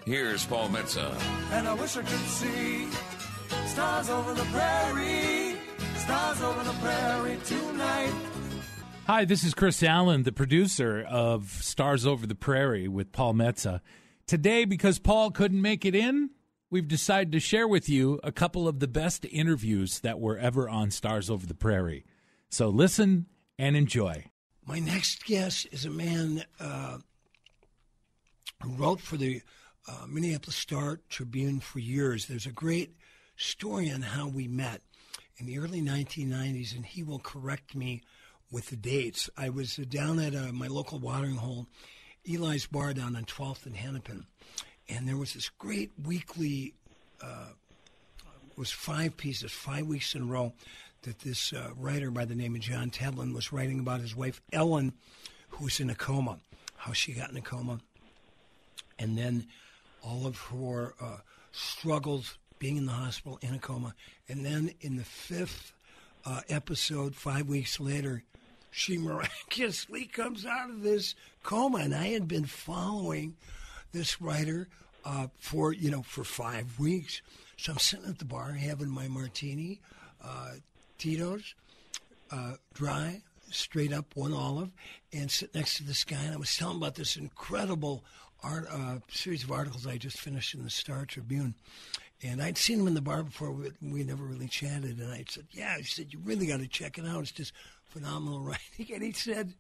Here's Paul Metsa. And I wish I could see stars over the prairie, stars over the prairie tonight. Hi, this is Chris Allen, the producer of Stars Over the Prairie with Paul Metsa. Today, because Paul couldn't make it in, we've decided to share with you a couple of the best interviews that were ever on Stars Over the Prairie. So listen and enjoy. My next guest is a man who wrote for the Minneapolis Star-Tribune for years. There's a great story on how we met in the early 1990s, and he will correct me with the dates. I was down at my local watering hole, Eli's Bar down on 12th and Hennepin, and there was this great weekly, it was 5 pieces, 5 weeks in a row, that this writer by the name of John Tevlin was writing about his wife, Ellen, who was in a coma, how she got in a coma, and then all of her struggles being in the hospital in a coma. And then in the 5th episode, 5 weeks later, she miraculously comes out of this coma. And I had been following this writer for 5 weeks. So I'm sitting at the bar having my martini, Tito's, dry, straight up, 1 olive, and sit next to this guy. And I was telling him about this incredible series of articles I just finished in the Star Tribune. And I'd seen him in the bar before. We never really chatted. And I said, yeah. He said, you really got to check it out. It's just phenomenal writing. And he said,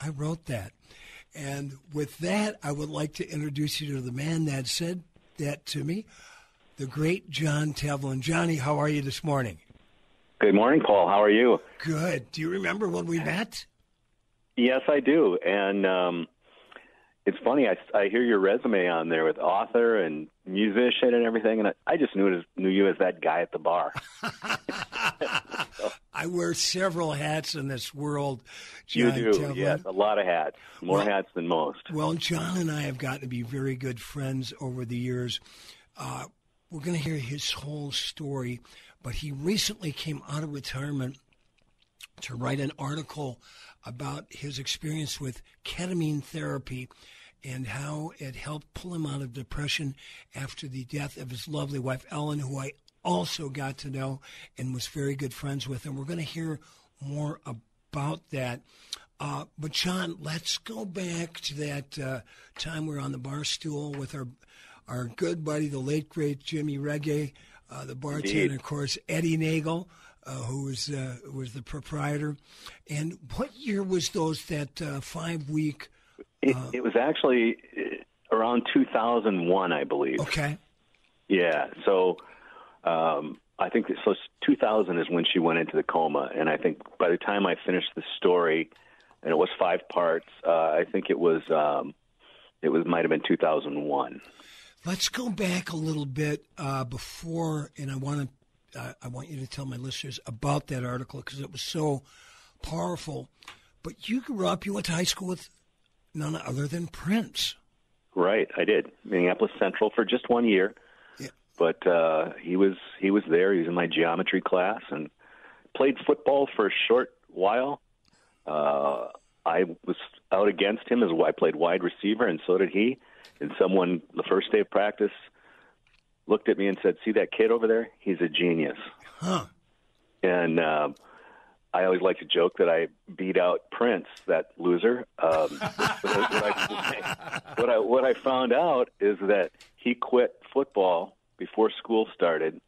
I wrote that. And with that, I would like to introduce you to the man that said that to me, the great John Tevlin. Johnny, how are you this morning? Good morning, Paul. How are you? Good. Do you remember when we met? Yes, I do. And it's funny, I hear your resume on there with author and musician and everything, and I just knew you as that guy at the bar. I wear several hats in this world, John. You do, Tevlin. yes, a lot of hats, more hats than most. Well, John and I have gotten to be very good friends over the years. We're going to hear his whole story, but he recently came out of retirement to write an article about his experience with ketamine therapy and how it helped pull him out of depression after the death of his lovely wife, Ellen, who I also got to know and was very good friends with. And we're going to hear more about that. But, John, let's go back to that time we were on the bar stool with our good buddy, the late, great Jimmy Reggae, the bartender, of course, Eddie Nagel, who was the proprietor. And what year was that 5-week? It was actually around 2001, I believe. Okay. Yeah, so I think 2000 is when she went into the coma, and I think by the time I finished the story, and it was 5 parts, I think it might have been 2001. Let's go back a little bit before, and I want you to tell my listeners about that article because it was so powerful. But you grew up, you went to high school with none other than Prince. Right, I did. Minneapolis Central for just 1 year. Yeah. But he was there. He was in my geometry class and played football for a short while. I was out against him as I played wide receiver, and so did he. And someone, the first day of practice, looked at me and said, "See that kid over there? He's a genius." Huh. And I always like to joke that I beat out Prince, that loser. What I found out is that he quit football before school started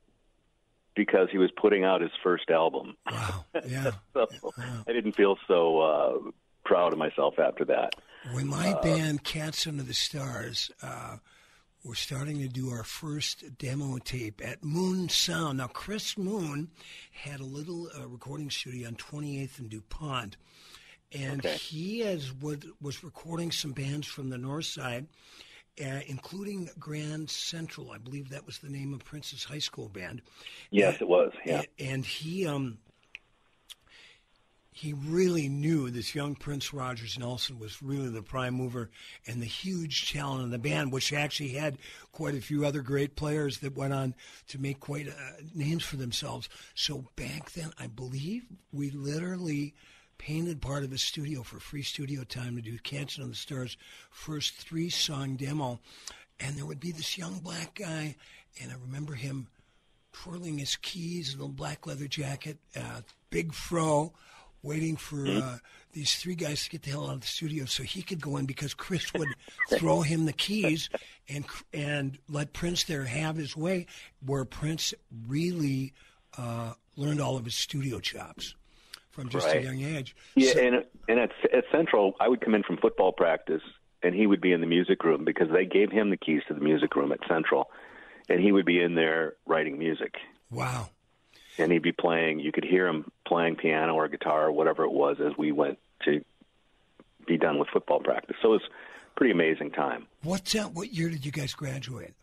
because he was putting out his first album. Wow. Yeah. So wow. I didn't feel so proud of myself after that. When my band, Cats Under the Stars, we're starting to do our first demo tape at Moon Sound. Now, Chris Moon had a little recording studio on 28th and DuPont, and he was recording some bands from the north side, including Grand Central. I believe that was the name of Prince's high school band. Yes, it was, yeah. And he really knew this young Prince Rogers Nelson was really the prime mover and the huge talent in the band, which actually had quite a few other great players that went on to make quite names for themselves. So back then, I believe we literally painted part of his studio for free studio time to do Cats on the Stars' first 3-song demo. and there would be this young black guy, and I remember him twirling his keys, a little black leather jacket, big fro, waiting for these three guys to get the hell out of the studio so he could go in, because Chris would throw him the keys and let Prince there have his way, where Prince really learned all of his studio chops from just a young age. Yeah, So, and at Central, I would come in from football practice, and he would be in the music room because they gave him the keys to the music room at Central, and he would be in there writing music. wow. And he'd be playing. You could hear him playing piano or guitar or whatever it was as we went to be done with football practice. So it was a pretty amazing time. What year did you guys graduate?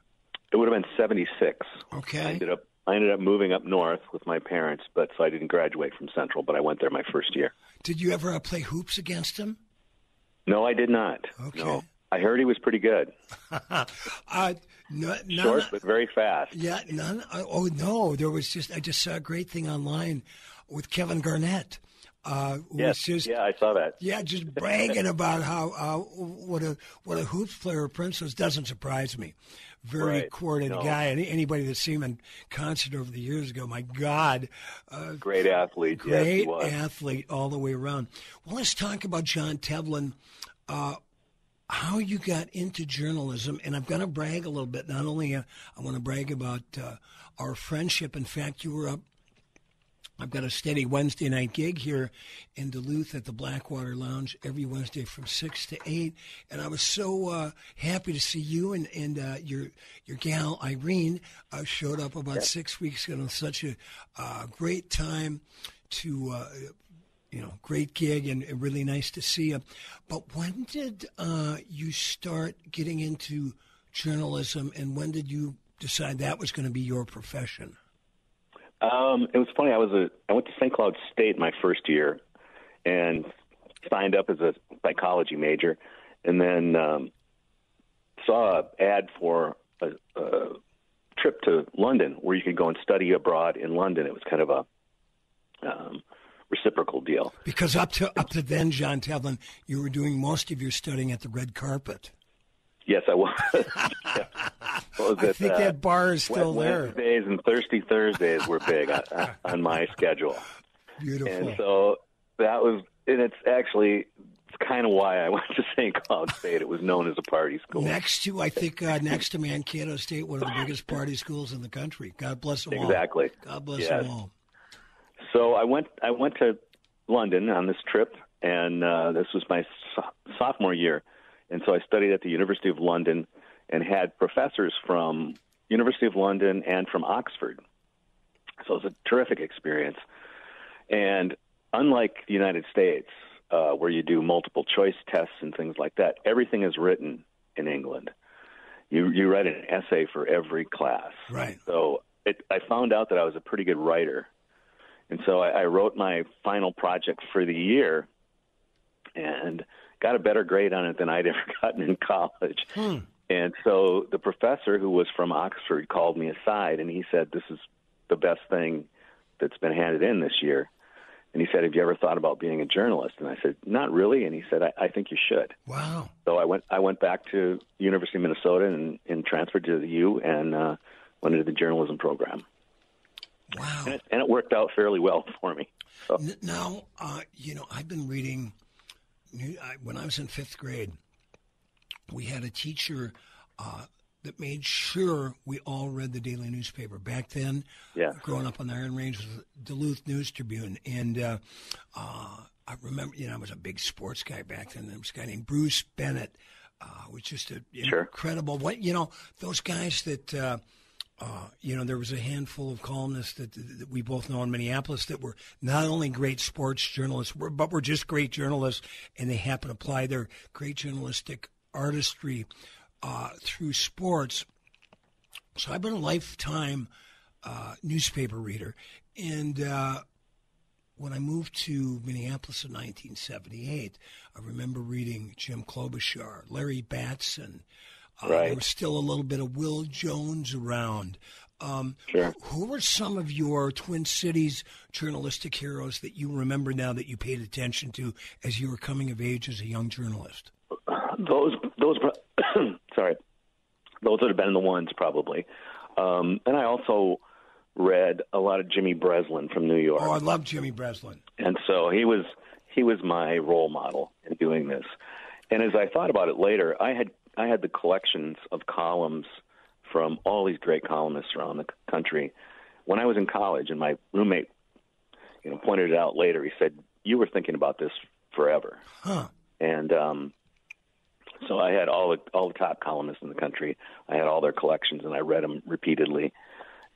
It would have been 76. Okay. I ended up moving up north with my parents, but so I didn't graduate from Central, but I went there my first year. Did you ever play hoops against him? No, I did not. Okay. No. I heard he was pretty good. Short, but very fast. Yeah, oh no, I just saw a great thing online with Kevin Garnett. Yes, I saw that. Yeah, just bragging about how what a hoops player Prince was. Doesn't surprise me. Very coordinated guy. Anybody that's seen him in concert over the years ago, my God, great athlete. Great yes, he was. athlete all the way around. Well, let's talk about John Tevlin. How you got into journalism, and I'm going to brag a little bit. Not only I want to brag about our friendship. In fact, you were up. I've got a steady Wednesday night gig here in Duluth at the Blackwater Lounge every Wednesday from 6 to 8, and I was so happy to see you and your gal Irene showed up about 6 weeks ago. It was such a great time to. Great gig and really nice to see you. But when did you start getting into journalism, and when did you decide that was going to be your profession? It was funny. I went to St. Cloud State my first year and signed up as a psychology major, and then saw an ad for a trip to London where you could go and study abroad in London. It was kind of a reciprocal deal. Because up to then, John Tevlin, you were doing most of your studying at the red carpet. Yes, I was. I think that bar is still there. Wednesdays and Thirsty Thursdays were big on my schedule. Beautiful. And so that was, and it's kind of why I went to St. Cloud State. It was known as a party school. Next to Mankato State, one of the biggest party schools in the country. God bless them all. Exactly. God bless them all. So I went to London on this trip, and this was my sophomore year. And so I studied at the University of London and had professors from University of London and from Oxford. So it was a terrific experience. And unlike the United States, where you do multiple choice tests and things like that, everything is written in England. You write an essay for every class. Right. So I found out that I was a pretty good writer. And so I wrote my final project for the year and got a better grade on it than I'd ever gotten in college. And so the professor, who was from Oxford, called me aside, and he said, "This is the best thing that's been handed in this year." And he said, "Have you ever thought about being a journalist?" And I said, "Not really." And he said, I think you should. Wow. So I went back to University of Minnesota and transferred to the U and went into the journalism program. Wow. And it worked out fairly well for me. So. Now, I've been reading, when I was in fifth grade, we had a teacher that made sure we all read the daily newspaper. Back then, growing up on the Iron Range was the Duluth News Tribune. And I remember, I was a big sports guy back then. There was a guy named Bruce Bennett, was just incredible. Those guys that... there was a handful of columnists that we both know in Minneapolis that were not only great sports journalists, but were just great journalists, and they happen to apply their great journalistic artistry through sports. So I've been a lifetime newspaper reader, and when I moved to Minneapolis in 1978, I remember reading Jim Klobuchar, Larry Batson. There was still a little bit of Will Jones around. Sure. Who were some of your Twin Cities journalistic heroes that you remember now that you paid attention to as you were coming of age as a young journalist? Those Those would have been the ones probably. And I also read a lot of Jimmy Breslin from New York. Oh, I love Jimmy Breslin. And so he was my role model in doing this. And as I thought about it later, I had the collections of columns from all these great columnists around the country when I was in college. And my roommate, pointed it out later. He said, "You were thinking about this forever." Huh. And so I had all the top columnists in the country. I had all their collections, and I read them repeatedly.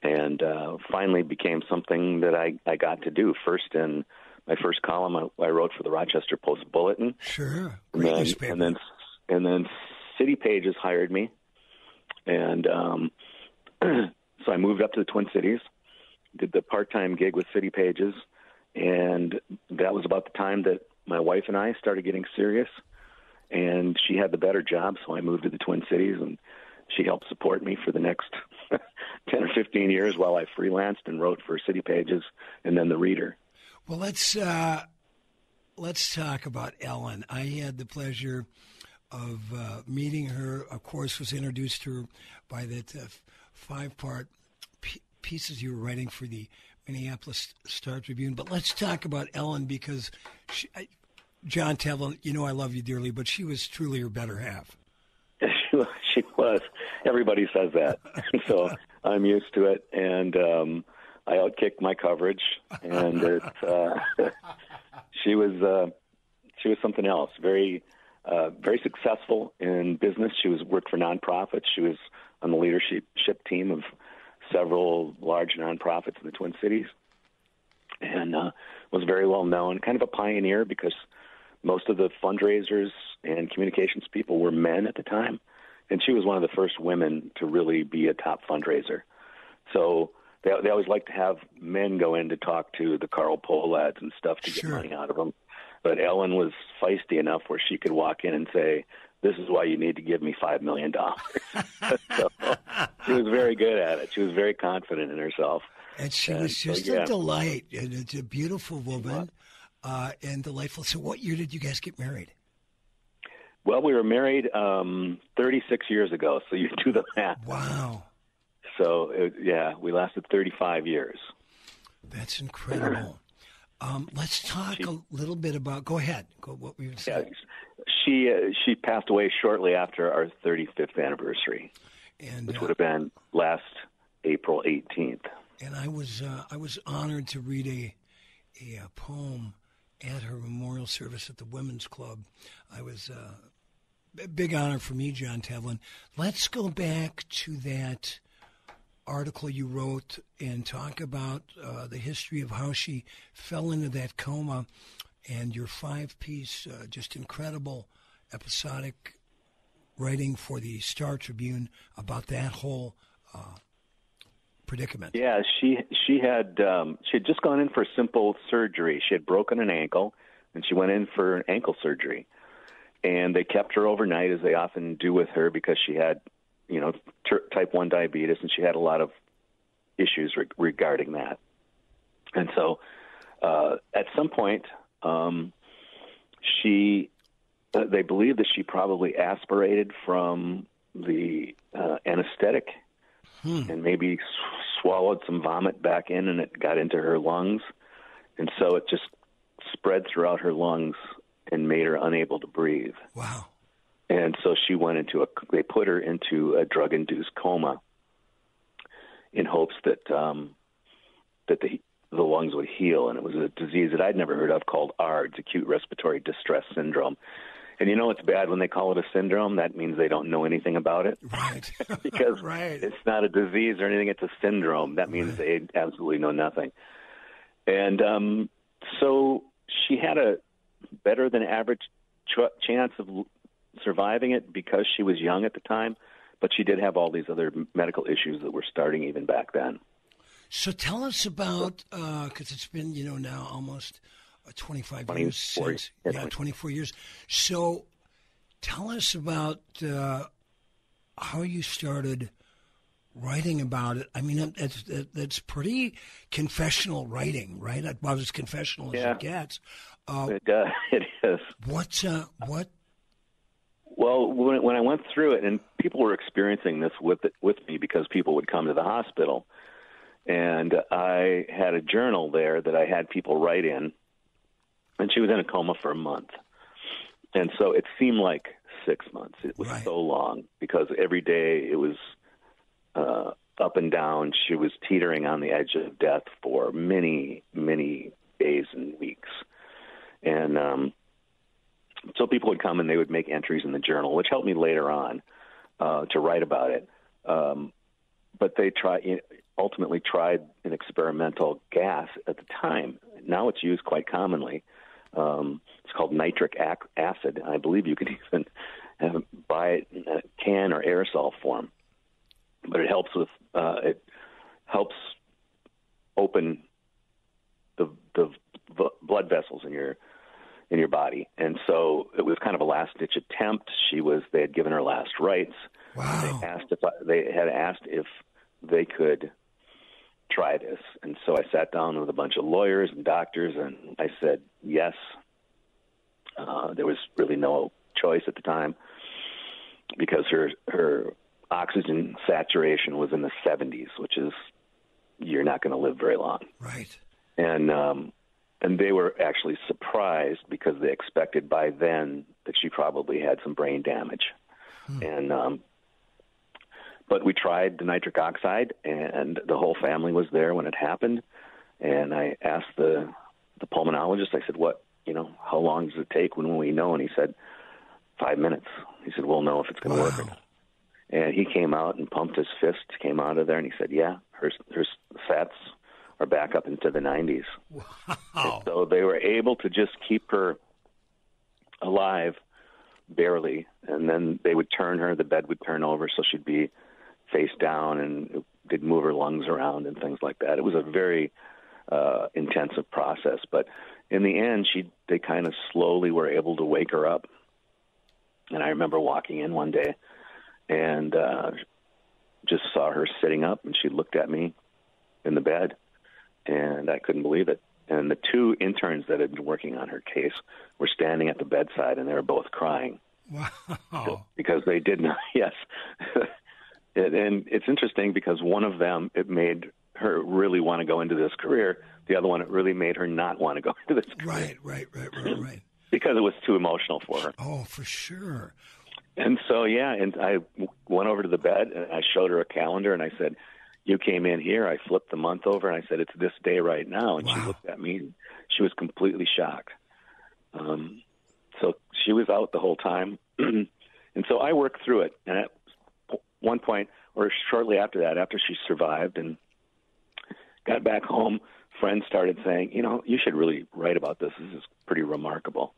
And finally became something that I got to do. First, in my first column, I wrote for the Rochester Post-Bulletin. Sure, great newspaper. And then City Pages hired me, and so I moved up to the Twin Cities, did the part-time gig with City Pages, and that was about the time that my wife and I started getting serious. And she had the better job, so I moved to the Twin Cities, and she helped support me for the next 10 or 15 years while I freelanced and wrote for City Pages and then The Reader. Well, let's talk about Ellen. I had the pleasure of meeting her. Of course, was introduced to her by that 5-part pieces you were writing for the Minneapolis Star-Tribune. But let's talk about Ellen because John Tevlin, I love you dearly, but she was truly your better half. She was. Everybody says that. So I'm used to it, and I outkicked my coverage, and she was something else. Very successful in business. She worked for nonprofits. She was on the leadership team of several large nonprofits in the Twin Cities, and was very well known. Kind of a pioneer because most of the fundraisers and communications people were men at the time, and she was one of the first women to really be a top fundraiser. So they always like to have men go in to talk to the Carl Pohlads and stuff to get money out of them. But Ellen was feisty enough where she could walk in and say, "This is why you need to give me $5 million." So she was very good at it. She was very confident in herself. And she was just a delight. And it's a beautiful woman and delightful. So what year did you guys get married? Well, we were married 36 years ago, so you do the math. Wow. So, we lasted 35 years. That's incredible. Let's talk a little bit about. Go ahead. What were you saying? Yeah, she passed away shortly after our 35th anniversary, which would have been last April 18th. And I was honored to read a poem at her memorial service at the Women's Club. I was a big honor for me, John Tevlin. Let's go back to that article you wrote and talk about the history of how she fell into that coma and your 5-piece, just incredible episodic writing for the Star-Tribune about that whole predicament. Yeah, she had just gone in for a simple surgery. She had broken an ankle, and she went in for an ankle surgery. And they kept her overnight, as they often do with her, because she had type 1 diabetes, and she had a lot of issues regarding that. And so at some point, they believe that she probably aspirated from the anesthetic and maybe swallowed some vomit back in, and it got into her lungs. And so it just spread throughout her lungs and made her unable to breathe. Wow. And so she went they put her into a drug-induced coma in hopes that the lungs would heal. And it was a disease that I'd never heard of called ARDS, acute respiratory distress syndrome. And it's bad when they call it a syndrome. That means they don't know anything about it. Right. Because it's not a disease or anything. It's a syndrome. That means they absolutely know nothing. And so she had a better than average chance of surviving it because she was young at the time, but she did have all these other medical issues that were starting even back then. So tell us about, because it's been, now almost 25 years since. 24 years. So tell us about how you started writing about it. I mean, that's pretty confessional writing, right? About as confessional as it gets. It is. Well, when I went through it, and people were experiencing this with me because people would come to the hospital, and I had a journal there that I had people write in, and she was in a coma for a month. And so it seemed like 6 months. It was so long because every day it was up and down. She was teetering on the edge of death for many, many days and weeks. And so people would come and they would make entries in the journal, which helped me later on to write about it. But they ultimately tried an experimental gas at the time. Now it's used quite commonly. It's called nitric acid. I believe you could even buy it in a can or aerosol form. But it helps with it helps open the blood vessels in your body, and so it was kind of a last ditch attempt. They had given her last rites. Wow. They had asked if they could try this, and so I sat down with a bunch of lawyers and doctors, and I said yes. There was really no choice at the time because her oxygen saturation was in the 70s, which is you're not going to live very long. Right. And they were actually surprised because they expected by then that she probably had some brain damage. And but we tried the nitric oxide, and the whole family was there when it happened. And I asked the pulmonologist, I said, how long does it take when we know? And he said, 5 minutes. He said, we'll know if it's going to work or not. And he came out and pumped his fist, came out of there, and he said, yeah, her sats are back up into the 90s. Wow. And so they were able to just keep her alive, barely, and then they would turn her, the bed would turn over so she'd be face down, and they'd move her lungs around and things like that. It was a very intensive process, but in the end, they kind of slowly were able to wake her up. And I remember walking in one day and just saw her sitting up, and she looked at me in the bed, and I couldn't believe it. And the two interns that had been working on her case were standing at the bedside, and they were both crying. Wow. Because they did not, yes. And it's interesting because one of them, it made her really want to go into this career. The other one, it really made her not want to go into this career. Right. Because it was too emotional for her. Oh, for sure. And so, and I went over to the bed, and I showed her a calendar, and I said, you came in here. I flipped the month over, and I said, it's this day right now. And she looked at me, and she was completely shocked. So she was out the whole time. And so I worked through it. And at one point, or shortly after that, after she survived and got back home, friends started saying, you should really write about this. This is pretty remarkable.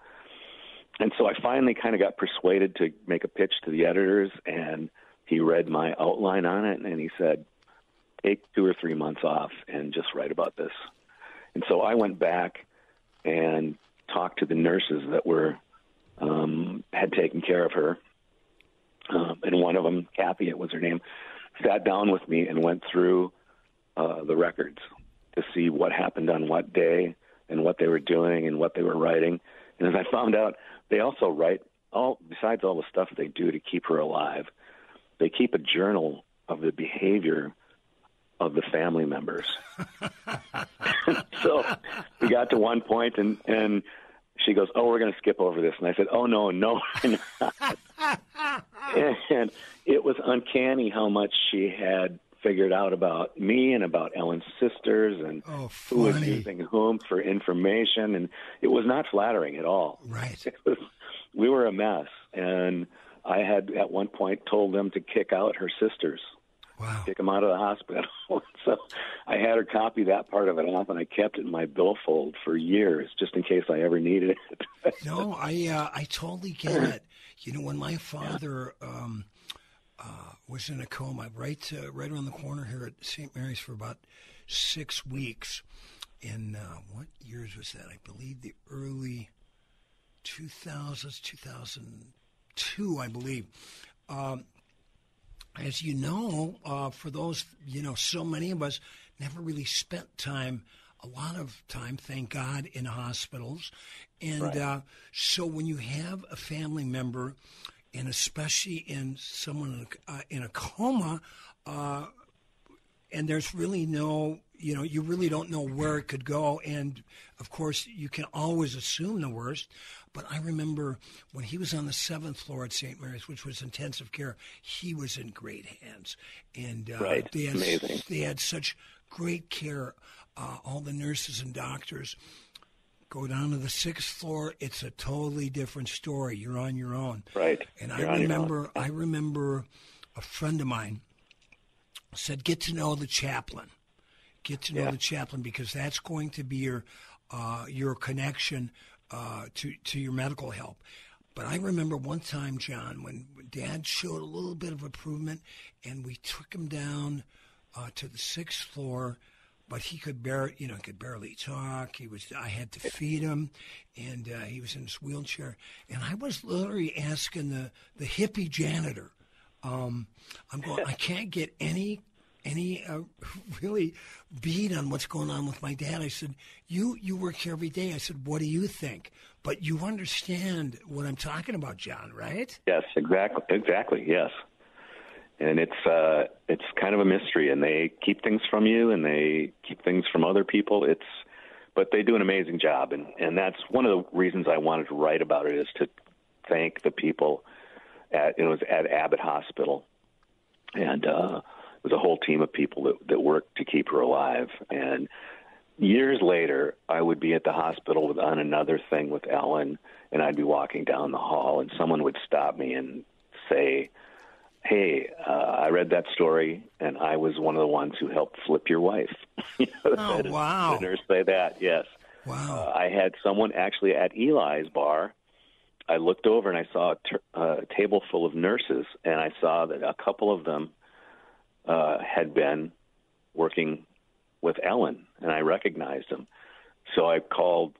And so I finally kind of got persuaded to make a pitch to the editors, and he read my outline on it, and he said, take 2 or 3 months off and just write about this. And so I went back and talked to the nurses that were had taken care of her. And one of them, Kathy, it was her name, sat down with me and went through the records to see what happened on what day and what they were doing and what they were writing. And as I found out, they also write, besides all the stuff they do to keep her alive, they keep a journal of the behavior of the family members. So we got to one point, and she goes, we're going to skip over this. And I said, no, we're not. And it was uncanny how much she had figured out about me and about Ellen's sisters and who was using whom for information. And it was not flattering at all. Right. We were a mess. And I had at one point told them to kick out her sisters. Wow. Kick them out of the hospital. So I had her copy that part of it off, and I kept it in my billfold for years, just in case I ever needed it. No, I totally get it. When my father was in a coma right around the corner here at St. Mary's for about 6 weeks, in what years was that? I believe the early 2000s, 2002, I believe. As you know, for those, so many of us never really spent a lot of time, thank God, in hospitals. And so when you have a family member, and especially in someone in a coma, and there's really no, you really don't know where it could go. And, of course, you can always assume the worst. But I remember when he was on the 7th floor at St. Mary's, which was intensive care, he was in great hands. And Right. Amazing. They had such great care. All the nurses and doctors. Go down to the 6th floor, it's a totally different story. You're on your own. Right. And You're on your own. I remember a friend of mine said, get to know the chaplain. Get to know the chaplain, because that's going to be your connection to your medical help. But I remember one time, John, when Dad showed a little bit of improvement, and we took him down to the 6th floor, but he could barely talk. I had to feed him, and he was in his wheelchair. And I was literally asking the hippie janitor, I'm going, I can't get any really beat on what's going on with my dad. I said, you work here every day. I said, what do you think? But you understand what I'm talking about, John, right? Yes, exactly, yes. And it's kind of a mystery, and they keep things from you, and they keep things from other people. But they do an amazing job, and that's one of the reasons I wanted to write about it, is to thank the people at Abbott Hospital, and it was a whole team of people that worked to keep her alive. And years later, I would be at the hospital on another thing with Ellen, and I'd be walking down the hall, and someone would stop me and say, hey, I read that story, and I was one of the ones who helped flip your wife. Oh, wow. The nurse say that, yes. Wow. I had someone actually at Eli's bar. I looked over, and I saw a table full of nurses, and I saw that a couple of them had been working with Ellen, and I recognized them. So I called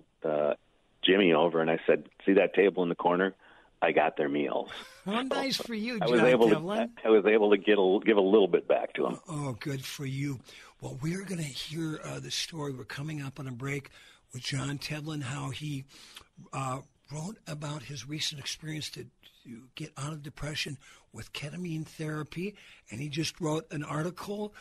Jimmy over, and I said, see that table in the corner? I got their meals. Well, nice for you, John Devlin. I was able to give a little bit back to him. Oh, good for you. Well, we're going to hear the story. We're coming up on a break with John Tedlin, how he wrote about his recent experience to get out of depression with ketamine therapy. And he just wrote an article,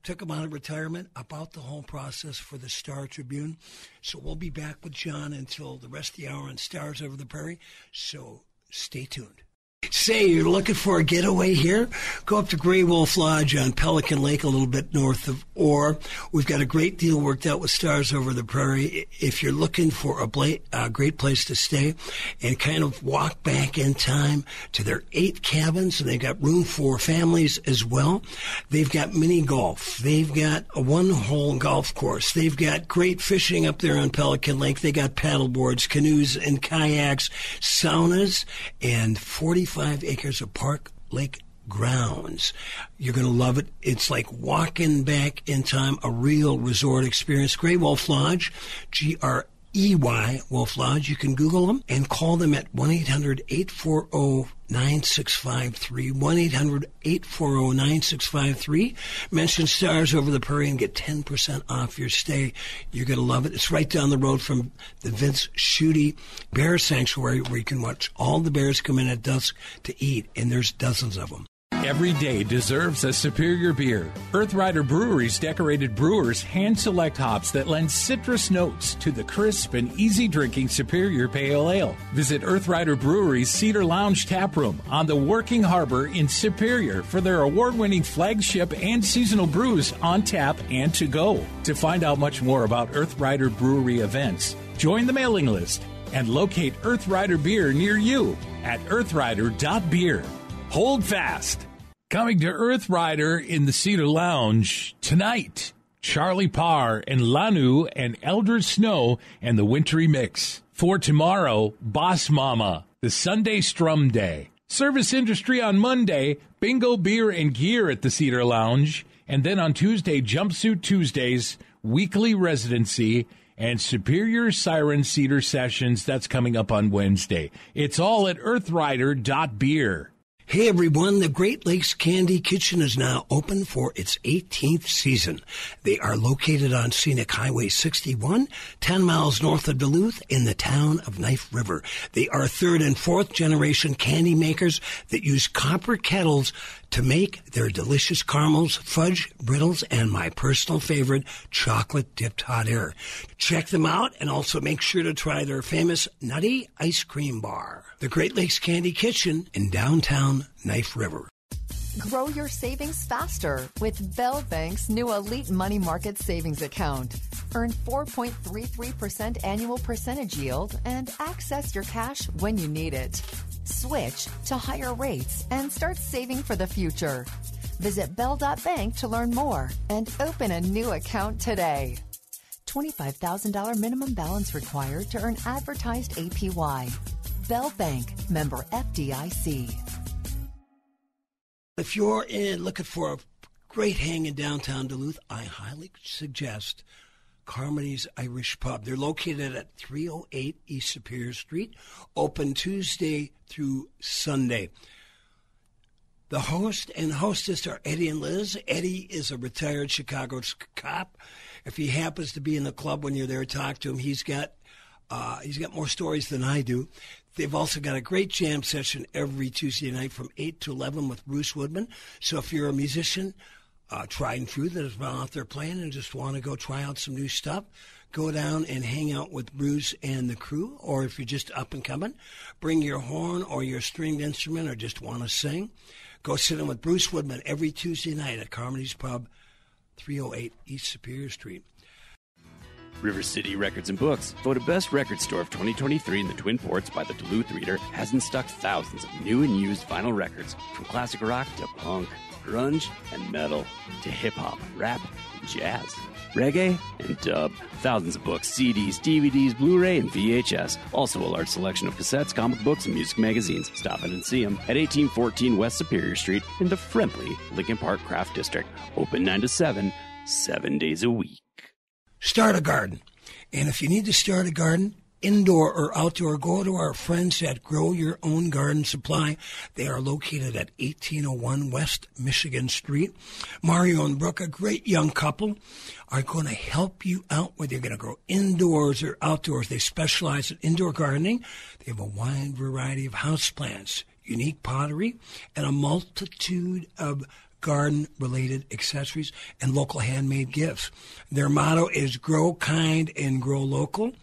took him out of retirement, about the whole process for the Star Tribune. So we'll be back with John until the rest of the hour on Stars Over the Prairie. So stay tuned. Say, you're looking for a getaway here? Go up to Grey Wolf Lodge on Pelican Lake, a little bit north of Orr. We've got a great deal worked out with Stars Over the Prairie. If you're looking for a great place to stay and kind of walk back in time to their 8 cabins, and they've got room for families as well. They've got mini golf. They've got a one-hole golf course. They've got great fishing up there on Pelican Lake. They got paddle boards, canoes, and kayaks, saunas, and 45 acres of park lake grounds. You're going to love it. It's like walking back in time, a real resort experience. Grey Wolf Lodge, Grey Wolf Lodge. You can Google them and call them at 1-800-840-9653. 1-800-840-9653. Mention Stars Over the Prairie and get 10% off your stay. You're going to love it. It's right down the road from the Vince Schutte Bear Sanctuary, where you can watch all the bears come in at dusk to eat, and there's dozens of them. Every day deserves a superior beer. Earth Rider Brewery's decorated brewers hand-select hops that lend citrus notes to the crisp and easy-drinking Superior Pale Ale. Visit Earth Rider Brewery's Cedar Lounge Taproom on the Working Harbor in Superior for their award-winning flagship and seasonal brews on tap and to go. To find out much more about Earth Rider Brewery events, join the mailing list and locate Earth Rider beer near you at earthrider.beer. Hold fast. Coming to Earth Rider in the Cedar Lounge tonight, Charlie Parr and Lanu and Eldred Snow and the Wintry Mix. For tomorrow, Boss Mama, the Sunday Strum Day. Service Industry on Monday, Bingo Beer and Gear at the Cedar Lounge. And then on Tuesday, Jumpsuit Tuesdays, Weekly Residency, and Superior Siren Cedar Sessions. That's coming up on Wednesday. It's all at earthrider.beer. Hey everyone, the Great Lakes Candy Kitchen is now open for its 18th season. They are located on Scenic Highway 61, 10 miles north of Duluth in the town of Knife River. They are third and fourth generation candy makers that use copper kettles to make their delicious caramels, fudge, brittles, and my personal favorite, chocolate-dipped hot air. Check them out and also make sure to try their famous Nutty Ice Cream Bar. The Great Lakes Candy Kitchen in downtown Knife River. Grow your savings faster with Bell Bank's new Elite Money Market Savings Account. Earn 4.33% annual percentage yield and access your cash when you need it. Switch to higher rates and start saving for the future. Visit Bell.bank to learn more and open a new account today. $25,000 minimum balance required to earn advertised APY. Bell Bank, member FDIC. If you're looking for a great hang in downtown Duluth, I highly suggest Carmody's Irish Pub. They're located at 308 East Superior Street, open Tuesday through Sunday. The host and hostess are Eddie and Liz. Eddie is a retired Chicago cop. If he happens to be in the club when you're there, talk to him. He's got more stories than I do. They've also got a great jam session every Tuesday night from 8 to 11 with Bruce Woodman. So if you're a musician, tried and true, that has been out there playing and just want to go try out some new stuff, go down and hang out with Bruce and the crew. Or if you're just up and coming, bring your horn or your stringed instrument or just want to sing. Go sit in with Bruce Woodman every Tuesday night at Carmody's Pub, 308 East Superior Street. River City Records and Books, voted Best Record Store of 2023 in the Twin Ports by the Duluth Reader, has in stock thousands of new and used vinyl records, from classic rock to punk, grunge and metal, to hip-hop, rap, and jazz, reggae, and dub. Thousands of books, CDs, DVDs, Blu-ray, and VHS. Also a large selection of cassettes, comic books, and music magazines. Stop in and see them at 1814 West Superior Street in the friendly Lincoln Park Craft District. Open 9 to 7, 7 days a week. Start a garden. And if you need to start a garden, indoor or outdoor, go to our friends at Grow Your Own Garden Supply. They are located at 1801 West Michigan Street. Mario and Brooke, a great young couple, are going to help you out whether you're going to grow indoors or outdoors. They specialize in indoor gardening. They have a wide variety of houseplants, unique pottery, and a multitude of garden-related accessories and local handmade gifts. Their motto is grow kind and grow local.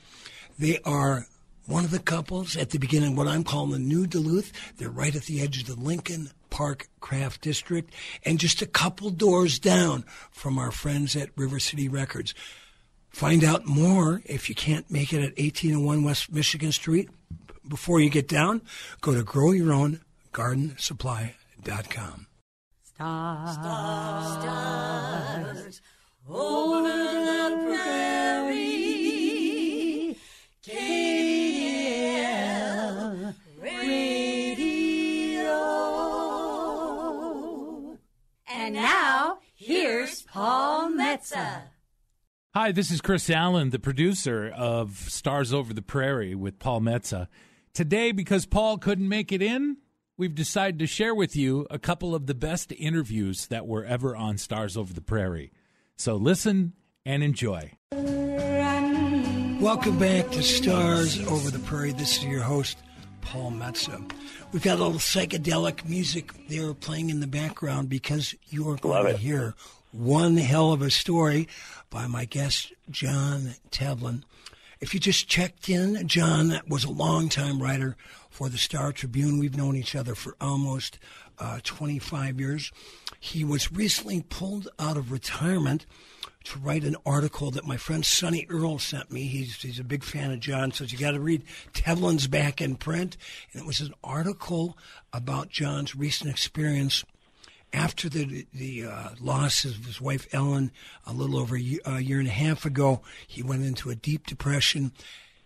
They are one of the couples at the beginning, what I'm calling the New Duluth. They're right at the edge of the Lincoln Park Craft District and just a couple doors down from our friends at River City Records. Find out more if you can't make it at 1801 West Michigan Street. Before you get down, go to growyourowngardensupply.com. Stars over the prairie, KDL Radio. And now, here's Paul Metsa. Hi, this is Chris Allen, the producer of Stars Over the Prairie with Paul Metsa. Today, because Paul couldn't make it in, we've decided to share with you a couple of the best interviews that were ever on Stars Over the Prairie. So listen and enjoy. Welcome back to Stars Over the Prairie. This is your host, Paul Metsa. We've got a little psychedelic music there playing in the background because you are going to hear one hell of a story by my guest, John Tevlin. If you just checked in, John was a longtime writer for the Star Tribune. We've known each other for almost 25 years. He was recently pulled out of retirement to write an article that my friend Sonny Earl sent me. He's a big fan of John, says you got to read Tevlin's back in print. And it was an article about John's recent experience after the loss of his wife Ellen a little over a year and a half ago. He went into a deep depression.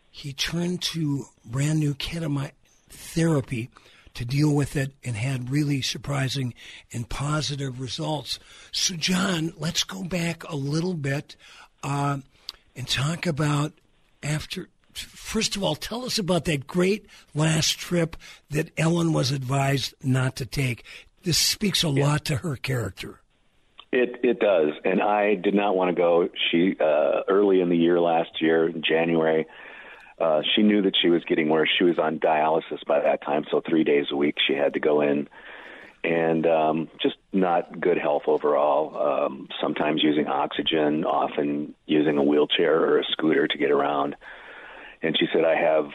He turned to brand new ketamine therapy to deal with it and had really surprising and positive results. So, John, let's go back a little bit and talk about after first of all, tell us about that great last trip that Ellen was advised not to take. This speaks a lot to her character. It does, and I did not want to go. She early in the year last year, in January, she knew that she was getting worse. She was on dialysis by that time, so 3 days a week she had to go in, and just not good health overall. Sometimes using oxygen, often using a wheelchair or a scooter to get around. And she said, I have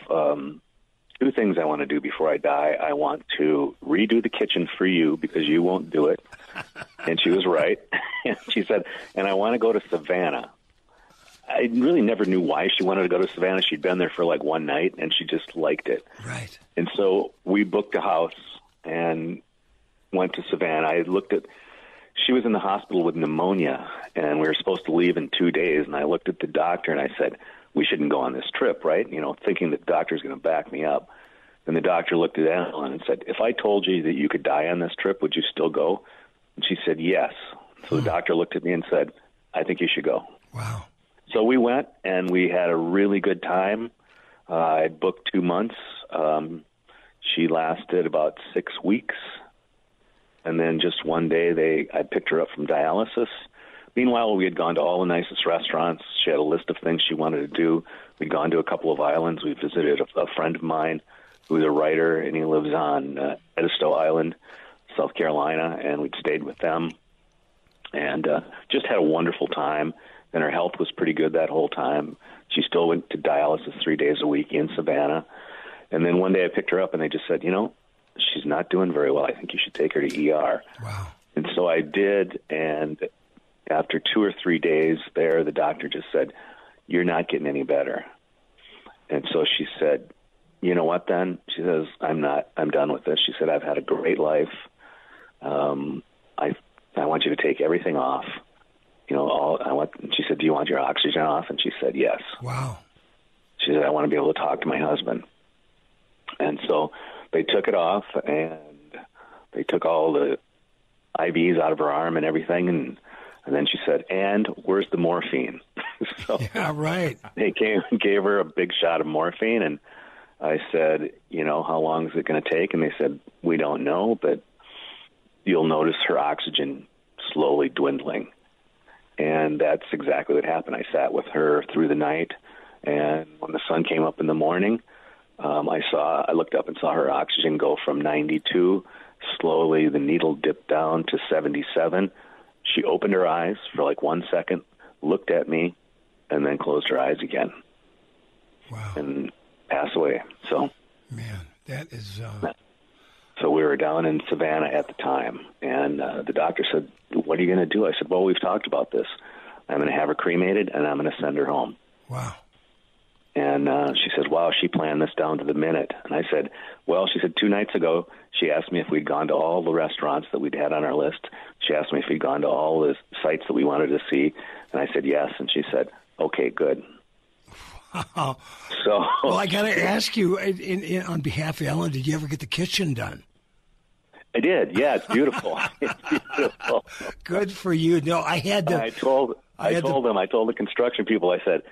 two things I want to do before I die. I want to redo the kitchen for you because you won't do it. And she was right. And she said, and I want to go to Savannah. I really never knew why she wanted to go to Savannah. She'd been there for like one night, and she just liked it. Right. And so we booked a house and went to Savannah. I looked at, she was in the hospital with pneumonia, and we were supposed to leave in 2 days. And I looked at the doctor, and I said, we shouldn't go on this trip, right? You know, thinking the doctor's going to back me up. And the doctor looked at Ellen and said, if I told you that you could die on this trip, would you still go? And she said, yes. So the doctor looked at me and said, I think you should go. Wow. So we went, and we had a really good time. I booked 2 months. She lasted about 6 weeks. And then just one day, I picked her up from dialysis. Meanwhile, we had gone to all the nicest restaurants. She had a list of things she wanted to do. We'd gone to a couple of islands. We visited a friend of mine who's a writer, and he lives on Edisto Island, South Carolina, and we'd stayed with them and just had a wonderful time. And her health was pretty good that whole time. She still went to dialysis 3 days a week in Savannah. And then one day I picked her up, and they just said, you know, she's not doing very well. I think you should take her to ER. Wow. And so I did, and after 2 or 3 days there, the doctor just said, you're not getting any better. And so she said, you know what then? She says, I'm done with this. She said, I've had a great life. I want you to take everything off. You know, she said, do you want your oxygen off? And she said, yes. Wow. She said, I want to be able to talk to my husband. And so they took it off, and they took all the IVs out of her arm and everything, and then she said, and where's the morphine? So yeah, right. They gave her a big shot of morphine, and I said, you know, how long is it going to take? And they said, we don't know, but you'll notice her oxygen slowly dwindling. And that's exactly what happened. I sat with her through the night, and when the sun came up in the morning, I looked up and saw her oxygen go from 92. Slowly, the needle dipped down to 77. She opened her eyes for like 1 second, looked at me, and then closed her eyes again. Wow. And passed away. So, man, that is. So we were down in Savannah at the time, and the doctor said, what are you going to do? I said, well, we've talked about this. I'm going to have her cremated, and I'm going to send her home. Wow. And she says, wow, she planned this down to the minute. And I said, well, she said 2 nights ago, she asked me if we'd gone to all the restaurants that we'd had on our list. She asked me if we'd gone to all the sites that we wanted to see. And I said, yes. And she said, okay, good. Wow. So, well, I got to ask you, on behalf of Ellen, did you ever get the kitchen done? I did. Yeah, it's beautiful. It's beautiful. Good for you. No, I had to. I told the construction people, I said,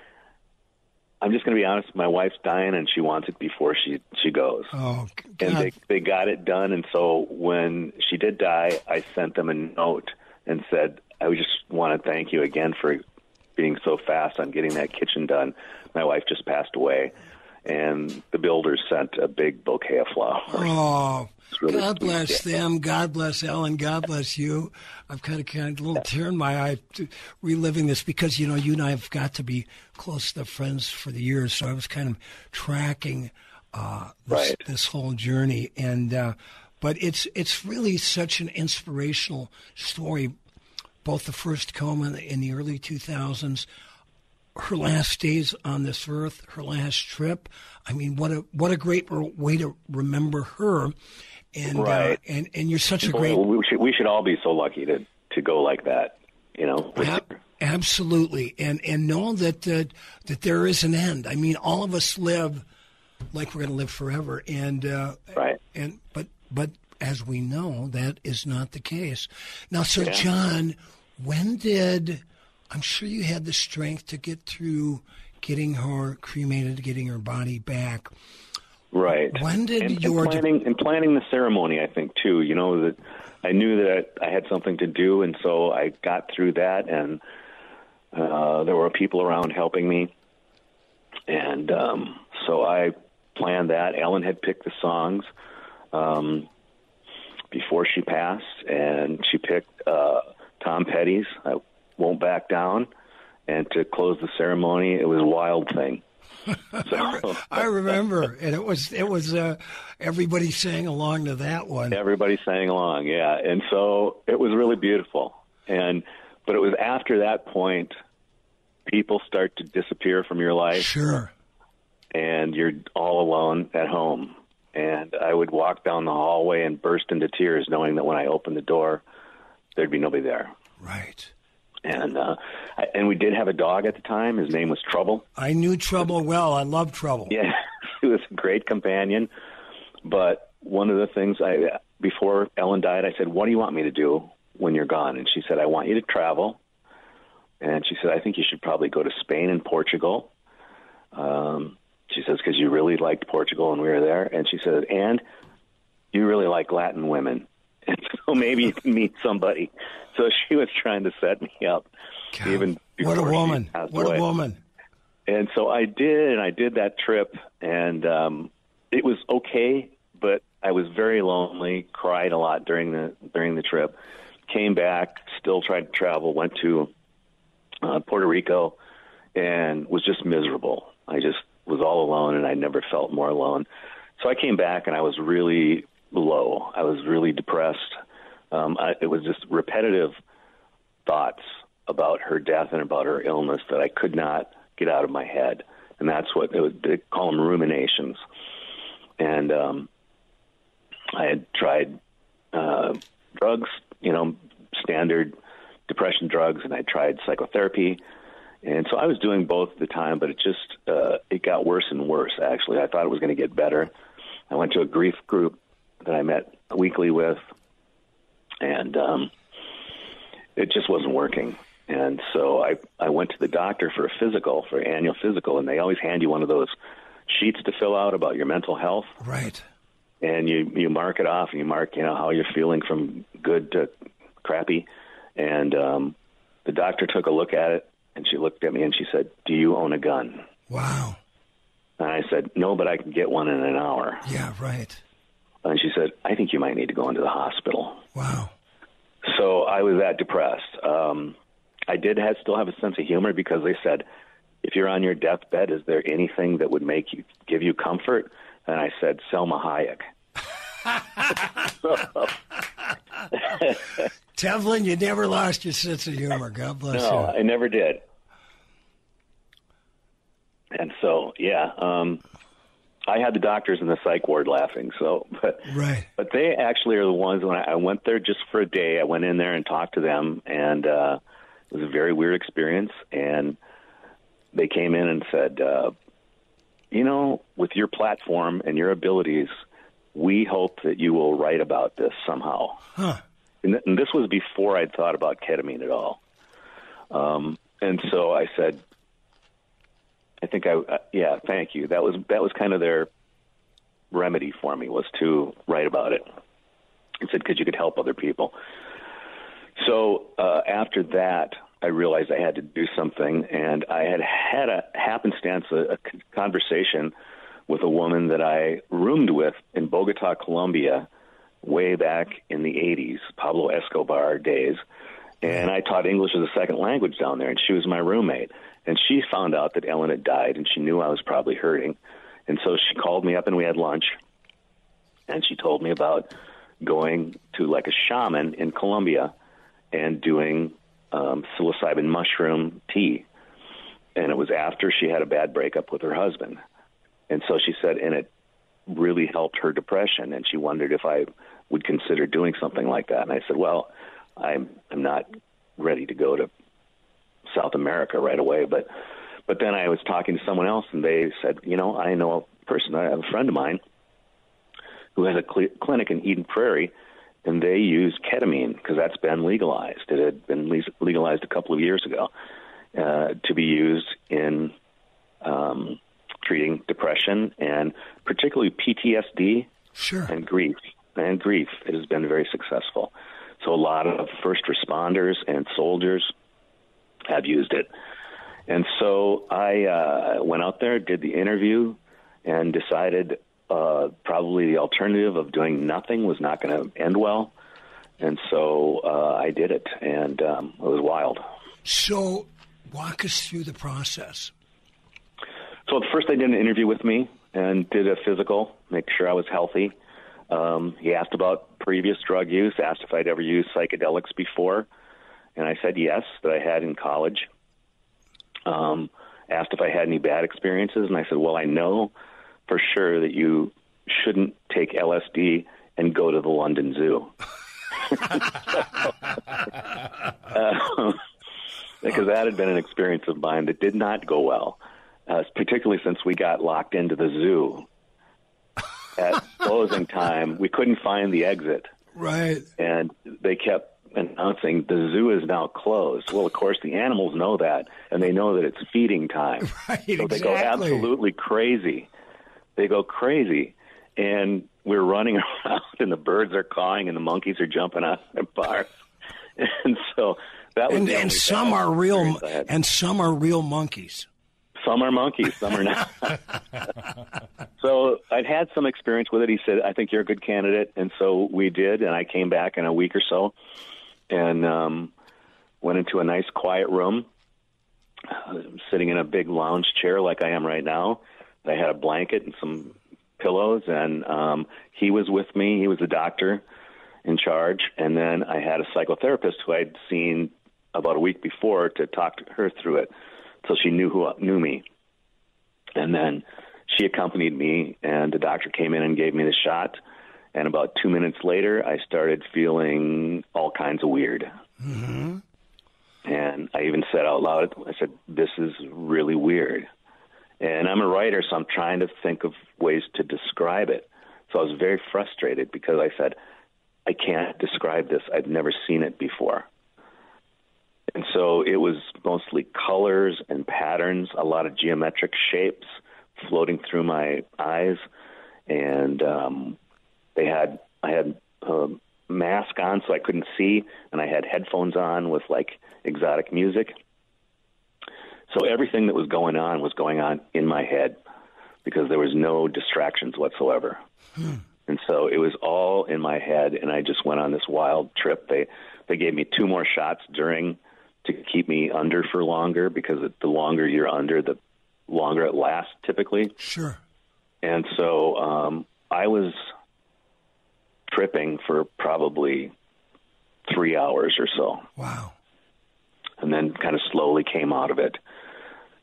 I'm just going to be honest, my wife's dying, and she wants it before she goes. Oh, God. And they got it done, and so when she did die, I sent them a note and said, I just want to thank you again for being so fast on getting that kitchen done. My wife just passed away, and the builders sent a big bouquet of flowers. Oh, really God sweet. bless them. God bless Ellen. God bless you. I've kind of a little tear in my eye reliving this because, you know, you and I have got to be close to friends for the years, so I was kind of tracking this whole journey. And but it's really such an inspirational story, both the first coma in the early 2000s, her last days on this earth, her last trip. I mean, what a great way to remember her. And right. And you're such a great. We should all be so lucky to go like that, you know. Absolutely, and know that there is an end. I mean, all of us live like we're going to live forever, and right. And but as we know, that is not the case. Now, so yeah. John, when did? I'm sure you had the strength to get through getting her cremated, getting her body back. Right. When did and planning the ceremony, I think, too. You know, that I knew that I had something to do, and so I got through that, and there were people around helping me. And so I planned that. Ellen had picked the songs before she passed, and she picked Tom Petty's I Won't Back Down. And to close the ceremony, it was Wild Thing. So, I remember, and it was everybody sang along to that one. Everybody sang along, yeah. And so it was really beautiful. But it was after that point, people start to disappear from your life. Sure. And you're all alone at home. And I would walk down the hallway and burst into tears, knowing that when I opened the door, there'd be nobody there. Right. And we did have a dog at the time. His name was Trouble. I knew Trouble well. I loved Trouble. Yeah, he was a great companion. But one of the things before Ellen died, I said, "What do you want me to do when you're gone?" And she said, "I want you to travel." And she said, "I think you should probably go to Spain and Portugal." She says, "Because you really liked Portugal and we were there." And she said, "And you really like Latin women. And so maybe you can meet somebody." So she was trying to set me up. God, even before what a woman. What away. A woman. And so I did that trip, and it was okay, but I was very lonely, cried a lot during the trip. Came back, still tried to travel, went to Puerto Rico, and was just miserable. I just was all alone, and I never felt more alone. So I came back, and I was really low. I was really depressed. It was just repetitive thoughts about her death and about her illness that I could not get out of my head. And that's what they call them, ruminations. And I had tried drugs, standard depression drugs, and I tried psychotherapy. And so I was doing both at the time, but it got worse and worse, actually. I thought it was going to get better. I went to a grief group that I met weekly with, and it just wasn't working. And so I went to the doctor for an annual physical, and they always hand you one of those sheets to fill out about your mental health. Right. And you mark it off, and you mark, how you're feeling from good to crappy. And the doctor took a look at it, and she looked at me, and she said, "Do you own a gun?" Wow. And I said, "No, but I can get one in an hour." Yeah, right. And she said, "I think you might need to go into the hospital." Wow. So I was that depressed. I did still have a sense of humor, because they said, "If you're on your deathbed, is there anything that would give you comfort?" And I said, "Selma Hayek." Tevlin, you never lost your sense of humor. God bless you. No, I never did. And so, I had the doctors in the psych ward laughing. Right. But they actually are the ones, when I went there just for a day, I went in there and talked to them, and it was a very weird experience. And they came in and said, with your platform and your abilities, we hope that you will write about this somehow. Huh. And this was before I'd thought about ketamine at all. And so I said, thank you. That was kind of their remedy for me, was to write about it. I said, because you could help other people. So after that, I realized I had to do something, and I had a happenstance, a conversation with a woman that I roomed with in Bogota, Colombia, way back in the 80s, Pablo Escobar days. And I taught English as a second language down there, and she was my roommate. And she found out that Ellen had died, and she knew I was probably hurting. And so she called me up, and we had lunch. And she told me about going to like a shaman in Colombia and doing psilocybin mushroom tea. And it was after she had a bad breakup with her husband. And so she said, and it really helped her depression, and she wondered if I would consider doing something like that. And I said, well, I'm not ready to go to South America right away. But then I was talking to someone else, and they said, I know a person, I have a friend of mine who has a clinic in Eden Prairie, and they use ketamine, because that's been legalized. It had been legalized a couple of years ago to be used in treating depression and particularly PTSD Sure. and grief. And grief, it has been very successful. So a lot of first responders and soldiers have used it. And so I went out there, did the interview, and decided probably the alternative of doing nothing was not going to end well. And so I did it, and it was wild. So walk us through the process. So first they did an interview with me and did a physical, make sure I was healthy. He asked about previous drug use, asked if I'd ever used psychedelics before, and I said yes, that I had in college. Asked if I had any bad experiences, and I said, well, I know for sure that you shouldn't take LSD and go to the London Zoo. Because that had been an experience of mine that did not go well, particularly since we got locked into the zoo. At closing time, we couldn't find the exit. Right. And they kept announcing the zoo is now closed. Well, of course, the animals know that, and they know that it's feeding time. Right, so they go absolutely crazy. They go crazy. And we're running around, and the birds are cawing, and the monkeys are jumping out of their bars. And so that was and some are real, and some are real monkeys. Some are monkeys, some are not. So I'd had some experience with it. He said, I think you're a good candidate. And so we did, and I came back in a week or so and went into a nice quiet room, sitting in a big lounge chair like I am right now. I had a blanket and some pillows, and he was with me. He was the doctor in charge. And then I had a psychotherapist who I'd seen about a week before to talk to her through it. So she knew me. And then she accompanied me, and the doctor came in and gave me the shot. And about 2 minutes later, I started feeling all kinds of weird. Mm-hmm. And I even said out loud, I said, this is really weird. And I'm a writer, so I'm trying to think of ways to describe it. So I was very frustrated because I said, I can't describe this. I've never seen it before. And so it was mostly colors and patterns, a lot of geometric shapes floating through my eyes. And I had a mask on so I couldn't see, and I had headphones on with, like, exotic music. So everything that was going on in my head because there was no distractions whatsoever. And so it was all in my head, and I just went on this wild trip. They gave me 2 more shots to keep me under for longer, because the longer you're under, the longer it lasts typically. Sure. And so I was tripping for probably 3 hours or so. Wow. And then kind of slowly came out of it.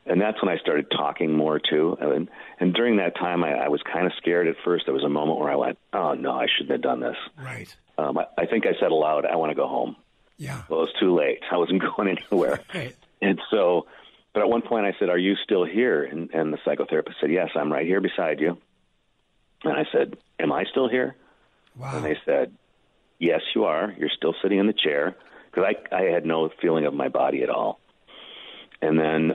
And that's when I started talking more, too. And during that time, I was kind of scared at first. There was a moment where I went, oh, no, I shouldn't have done this. Right. I think I said aloud, I want to go home. Yeah. Well, it was too late. I wasn't going anywhere. Right. And so, but at one point I said, are you still here? And the psychotherapist said, yes, I'm right here beside you. And I said, am I still here? Wow. And they said, yes, you are. You're still sitting in the chair. Because I had no feeling of my body at all. And then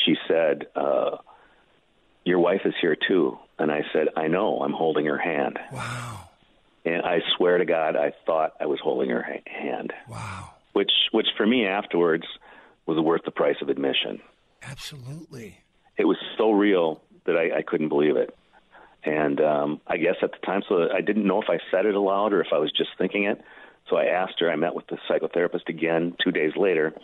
she said, your wife is here too. And I said, I know, I'm holding her hand. Wow. And I swear to God, I thought I was holding her hand. Wow. Which for me afterwards was worth the price of admission. Absolutely. It was so real that I couldn't believe it. And I guess at the time, so I didn't know if I said it aloud or if I was just thinking it. So I asked her, I met with the psychotherapist again 2 days later,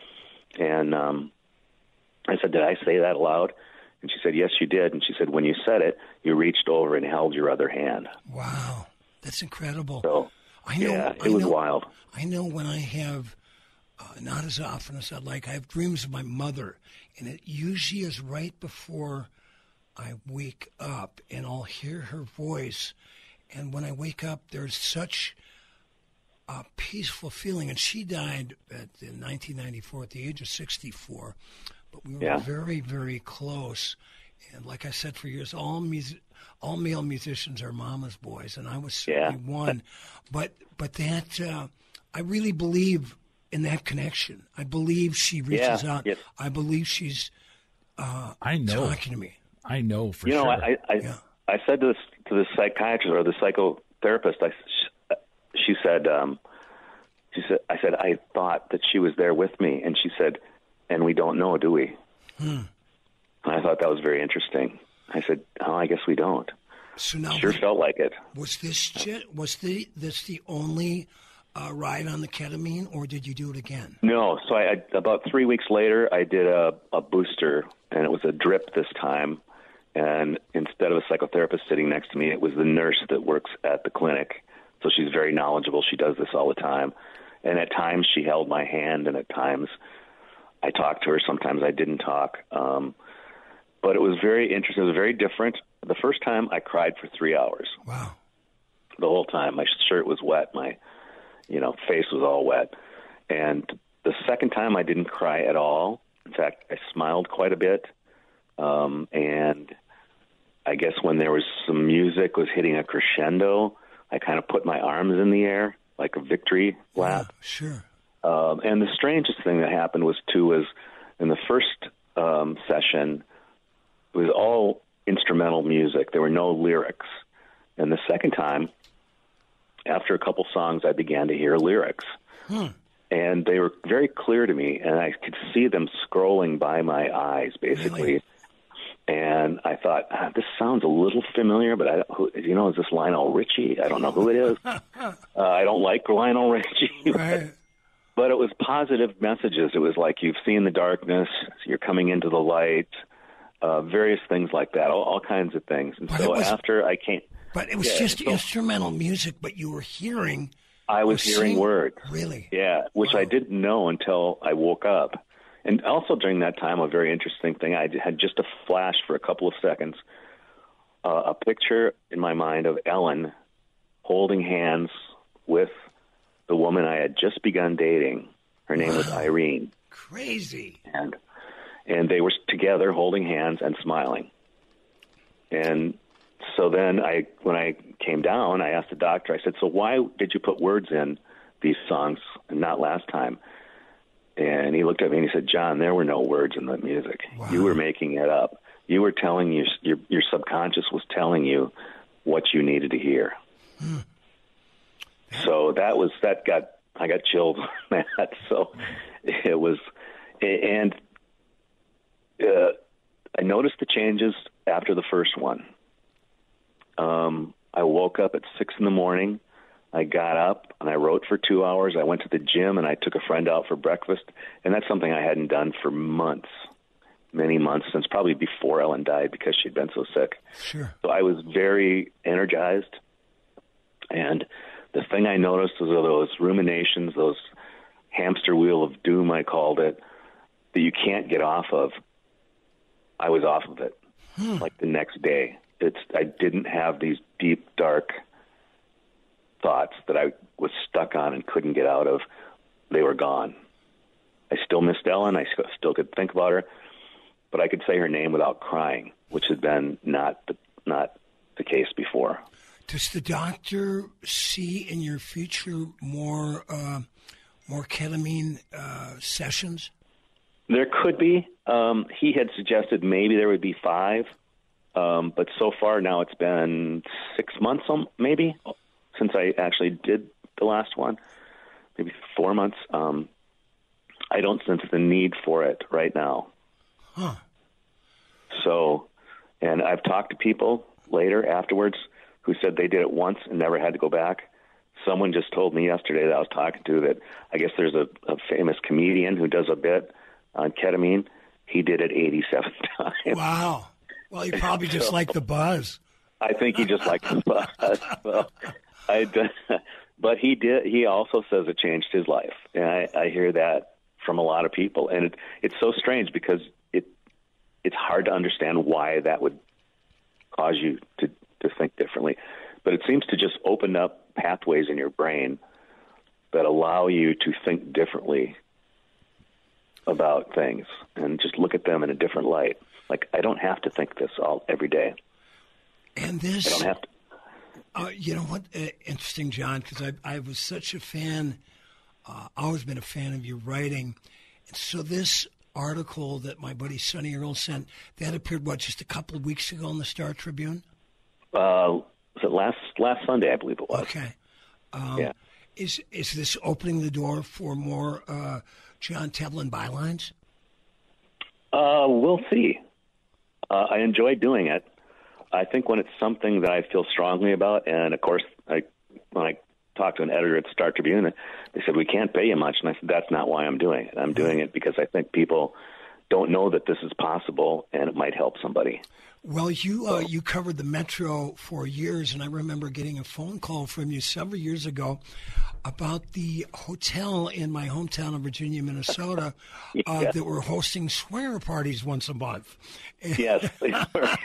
and I said, did I say that aloud? And she said, yes, you did. And she said, when you said it, you reached over and held your other hand. Wow. That's incredible. So, it was wild. I know when I have, not as often as I'd like, I have dreams of my mother, and it usually is right before I wake up, and I'll hear her voice. And when I wake up, there's such a peaceful feeling. And she died in 1994 at the age of 64. But we were very, very close. And like I said, for years, all male musicians are mama's boys, and I was certainly one. But that I really believe in that connection. I believe she reaches out. Yes. I believe she's I know. talking to me. I know for You know, sure. I said to the psychiatrist or the psychotherapist, she said, I said, I thought that she was there with me. And she said, and we don't know, do we? And I thought that was very interesting. I said, oh, I guess we don't. So now, Sure felt like it. Was this the only ride on the ketamine, or did you do it again? No. So I about 3 weeks later, I did a booster, and it was a drip this time. And instead of a psychotherapist sitting next to me, it was the nurse that works at the clinic. So she's very knowledgeable. She does this all the time. And at times she held my hand, and at times I talked to her. Sometimes I didn't talk. But it was very interesting. It was very different. The first time I cried for 3 hours. Wow. The whole time. My shirt was wet. My, face was all wet. And the second time I didn't cry at all. In fact, I smiled quite a bit. And I guess when there was some music was hitting a crescendo, I kind of put my arms in the air like a victory lap. Yeah, sure. And the strangest thing that happened was in the first session, it was all instrumental music. There were no lyrics. And the second time, after a couple songs, I began to hear lyrics. And they were very clear to me, and I could see them scrolling by my eyes, basically. Really? And I thought, this sounds a little familiar, but is this Lionel Richie? I don't know who it is. I don't like Lionel Richie. Right. But it was positive messages. It was like, you've seen the darkness, you're coming into the light, various things like that, all kinds of things. And But so after I came... But it was just instrumental music, but you were hearing... I was hearing words. Really? Yeah, which I didn't know until I woke up. And also during that time, a very interesting thing, I had just a flash for a couple of seconds, a picture in my mind of Ellen holding hands with the woman I had just begun dating. Her name was Irene. Crazy. And they were together holding hands and smiling. And so then when I came down, I asked the doctor, I said, so why did you put words in these songs and not last time? And he looked at me and he said, John, there were no words in the music. Wow. You were making it up. You were telling your subconscious was telling you what you needed to hear. So I got chilled on that. So it was, and I noticed the changes after the first one. I woke up at 6 a.m. I got up and I wrote for 2 hours. I went to the gym and I took a friend out for breakfast. And that's something I hadn't done for months, many months, since probably before Ellen died because she'd been so sick. Sure. So I was very energized. And the thing I noticed was those ruminations, those hamster wheel of doom, I called it, that you can't get off of. I was off of it like the next day. I didn't have these deep, dark thoughts that I was stuck on and couldn't get out of. They were gone. I still missed Ellen. I still could think about her, but I could say her name without crying, which had been not the case before. Does the doctor see in your future more ketamine sessions? There could be. He had suggested maybe there would be 5. But so far now it's been 6 months, maybe, since I actually did the last one, maybe 4 months. I don't sense the need for it right now. So, and I've talked to people later afterwards who said they did it once and never had to go back. Someone just told me yesterday that I was talking to that I guess there's a famous comedian who does a bit on ketamine. He did it 87 times. Wow. Well, he probably just liked the buzz. I think he just liked the buzz. Well, but he did. He also says it changed his life, and I hear that from a lot of people. And it's so strange because it's hard to understand why that would cause you to think differently. But it seems to just open up pathways in your brain that allow you to think differently about things and just look at them in a different light. Like, I don't have to think this every day. And this, I don't have to. You know what? Interesting, John, because I was such a fan. Always been a fan of your writing. And so this article that my buddy Sonny Earl sent. That appeared, just a couple of weeks ago in the Star Tribune? Was it last Sunday, I believe it was. Okay. Yeah. Is this opening the door for more John Tevlin bylines? We'll see. I enjoy doing it. I think when it's something that I feel strongly about, and of course, when I talked to an editor at the Star Tribune, they said, we can't pay you much. And I said, that's not why I'm doing it. I'm doing it because I think people don't know that this is possible and it might help somebody. Well, you covered the Metro for years, and I remember getting a phone call from you several years ago about the hotel in my hometown of Virginia, Minnesota, Yes. that were hosting swinger parties once a month. Yes, they were.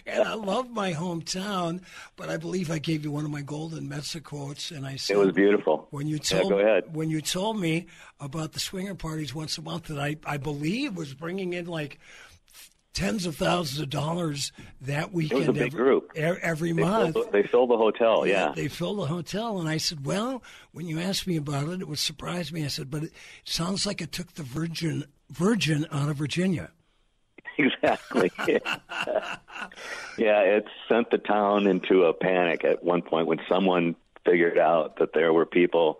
And I love my hometown, but I believe I gave you one of my golden Metsa quotes, and I said It was beautiful. when you Go ahead. when you told me about the swinger parties once a month that I believe was bringing in like tens of thousands of dollars that weekend. It was a big group. Every month. They filled the hotel, yeah. They filled the hotel, and I said, well, when you asked me about it, it would surprise me. I said, but it sounds like it took the virgin out of Virginia. Exactly. Yeah, it sent the town into a panic at one point when someone figured out that there were people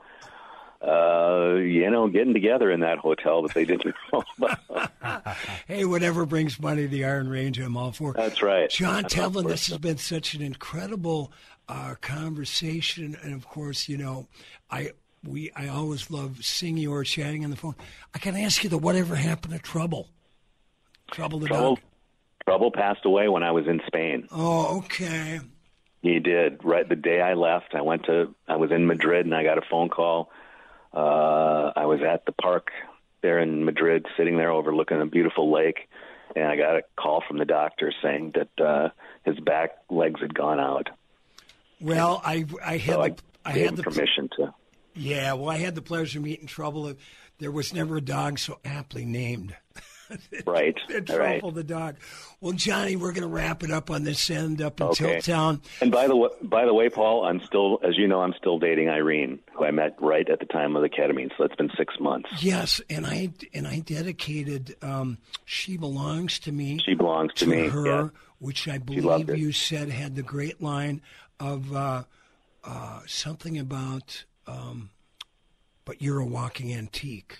getting together in that hotel that they didn't know about. Hey, whatever brings money to the Iron Range, I'm all for. That's right. John Tevlin, this has been such an incredible conversation, and of course, I always love seeing you or chatting on the phone. I can ask you whatever happened to Trouble? Trouble the dog. Trouble passed away when I was in Spain. Oh, okay. He did. Right the day I left, I was in Madrid, and I got a phone call. I was at the park there in Madrid, sitting there overlooking a beautiful lake, and I got a call from the doctor saying that his back legs had gone out. Well, I had the permission to. Yeah, well, I had the pleasure of meeting Trouble. There was never a dog so aptly named. Right. Trouble the dog. Well, Johnny, we're going to wrap it up on this end up in Tiltown. And by the way, Paul, I'm still dating Irene, who I met right at the time of the ketamine. So it's been 6 months. Yes, and I dedicated "She Belongs to Me." She belongs to me. Her, yeah. Which I believe you said had the great line of something about, "But you're a walking antique."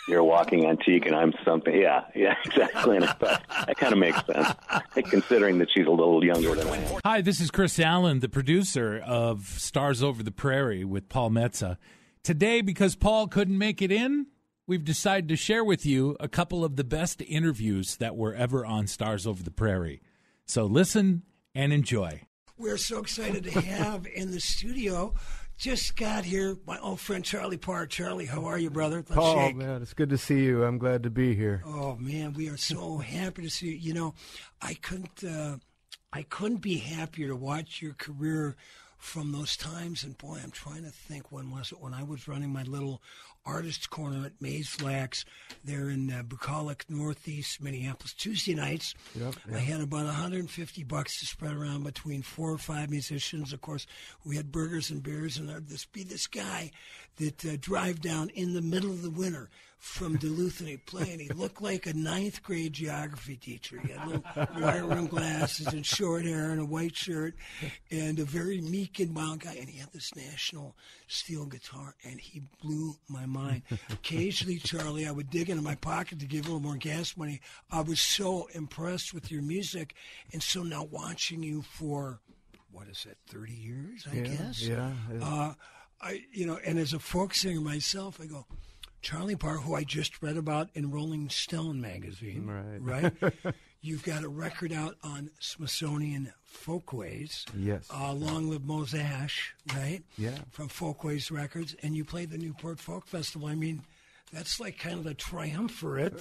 You're a walking antique, and I'm something. Yeah, exactly. And that kind of makes sense, considering that she's a little younger than I am. Hi, this is Chris Allen, the producer of Stars Over the Prairie with Paul Metsa. Today, because Paul couldn't make it in, we've decided to share with you a couple of the best interviews that were ever on Stars Over the Prairie. So listen and enjoy. We're so excited to have in the studio. Just got here, my old friend Charlie Parr. Charlie, how are you, brother? Let's Paul, shake. man, it's good to see you. I'm glad to be here. Oh man, we are so happy to see you. I couldn't be happier to watch your career from those times. And boy, I'm trying to think, when was it? When I was running my little artist's corner at Maze Lax there in bucolic, northeast Minneapolis, Tuesday nights. Yep. I had about $150 to spread around between 4 or 5 musicians. Of course, we had burgers and beers, and there'd be this guy that drive down in the middle of the winter from Duluth, and he'd play, and he looked like a 9th grade geography teacher. He had little wire-rimmed glasses and short hair and a white shirt, and a very meek and mild guy, and he had this National steel guitar, and he blew my mind. Occasionally, Charlie, I would dig into my pocket to give a little more gas money. I was so impressed with your music, and so now watching you for, 30 years, I guess? Yeah. And as a folk singer myself, I go, Charlie Parr, who I just read about in Rolling Stone magazine, right? You've got a record out on Smithsonian Folkways. Yes. Long Live Mose Ash, right? Yeah. From Folkways Records. And you played the Newport Folk Festival. I mean, that's like kind of the triumvirate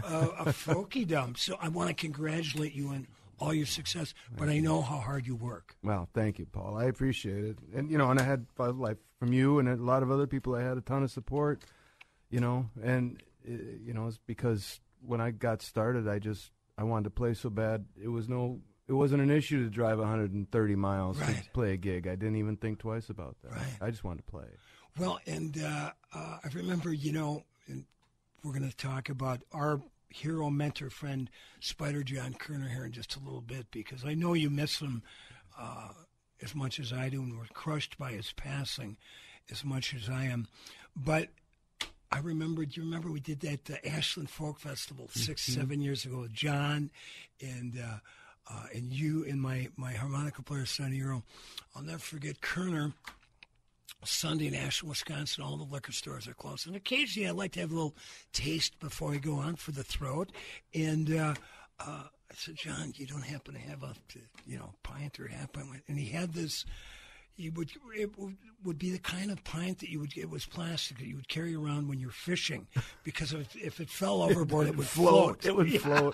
of folkydom. So I want to congratulate you on all your success, but I know how hard you work. Well, thank you, Paul. I appreciate it. And, and I had, like, from you and a lot of other people, I had a ton of support, and, it's because when I got started, I wanted to play so bad. It wasn't an issue to drive 130 miles to play a gig. I didn't even think twice about that. Right. I just wanted to play. Well, and I remember, we're going to talk about our hero, mentor, friend, Spider John Kerner here in just a little bit, because I know you miss him as much as I do, and we're crushed by his passing as much as I am. But I remember, do you remember we did that Ashland Folk Festival 6-7 years ago with John and you and my harmonica player, Sonny Earl. I'll never forget Kerner. Sunday in Ashland, Wisconsin, all the liquor stores are closed. And occasionally I'd like to have a little taste before I go on for the throat. And I said, John, you don't happen to have a pint or half pint? And he had this, it would be the kind of pint that it was plastic that you would carry around when you're fishing, because if it fell overboard, it would float. It would float.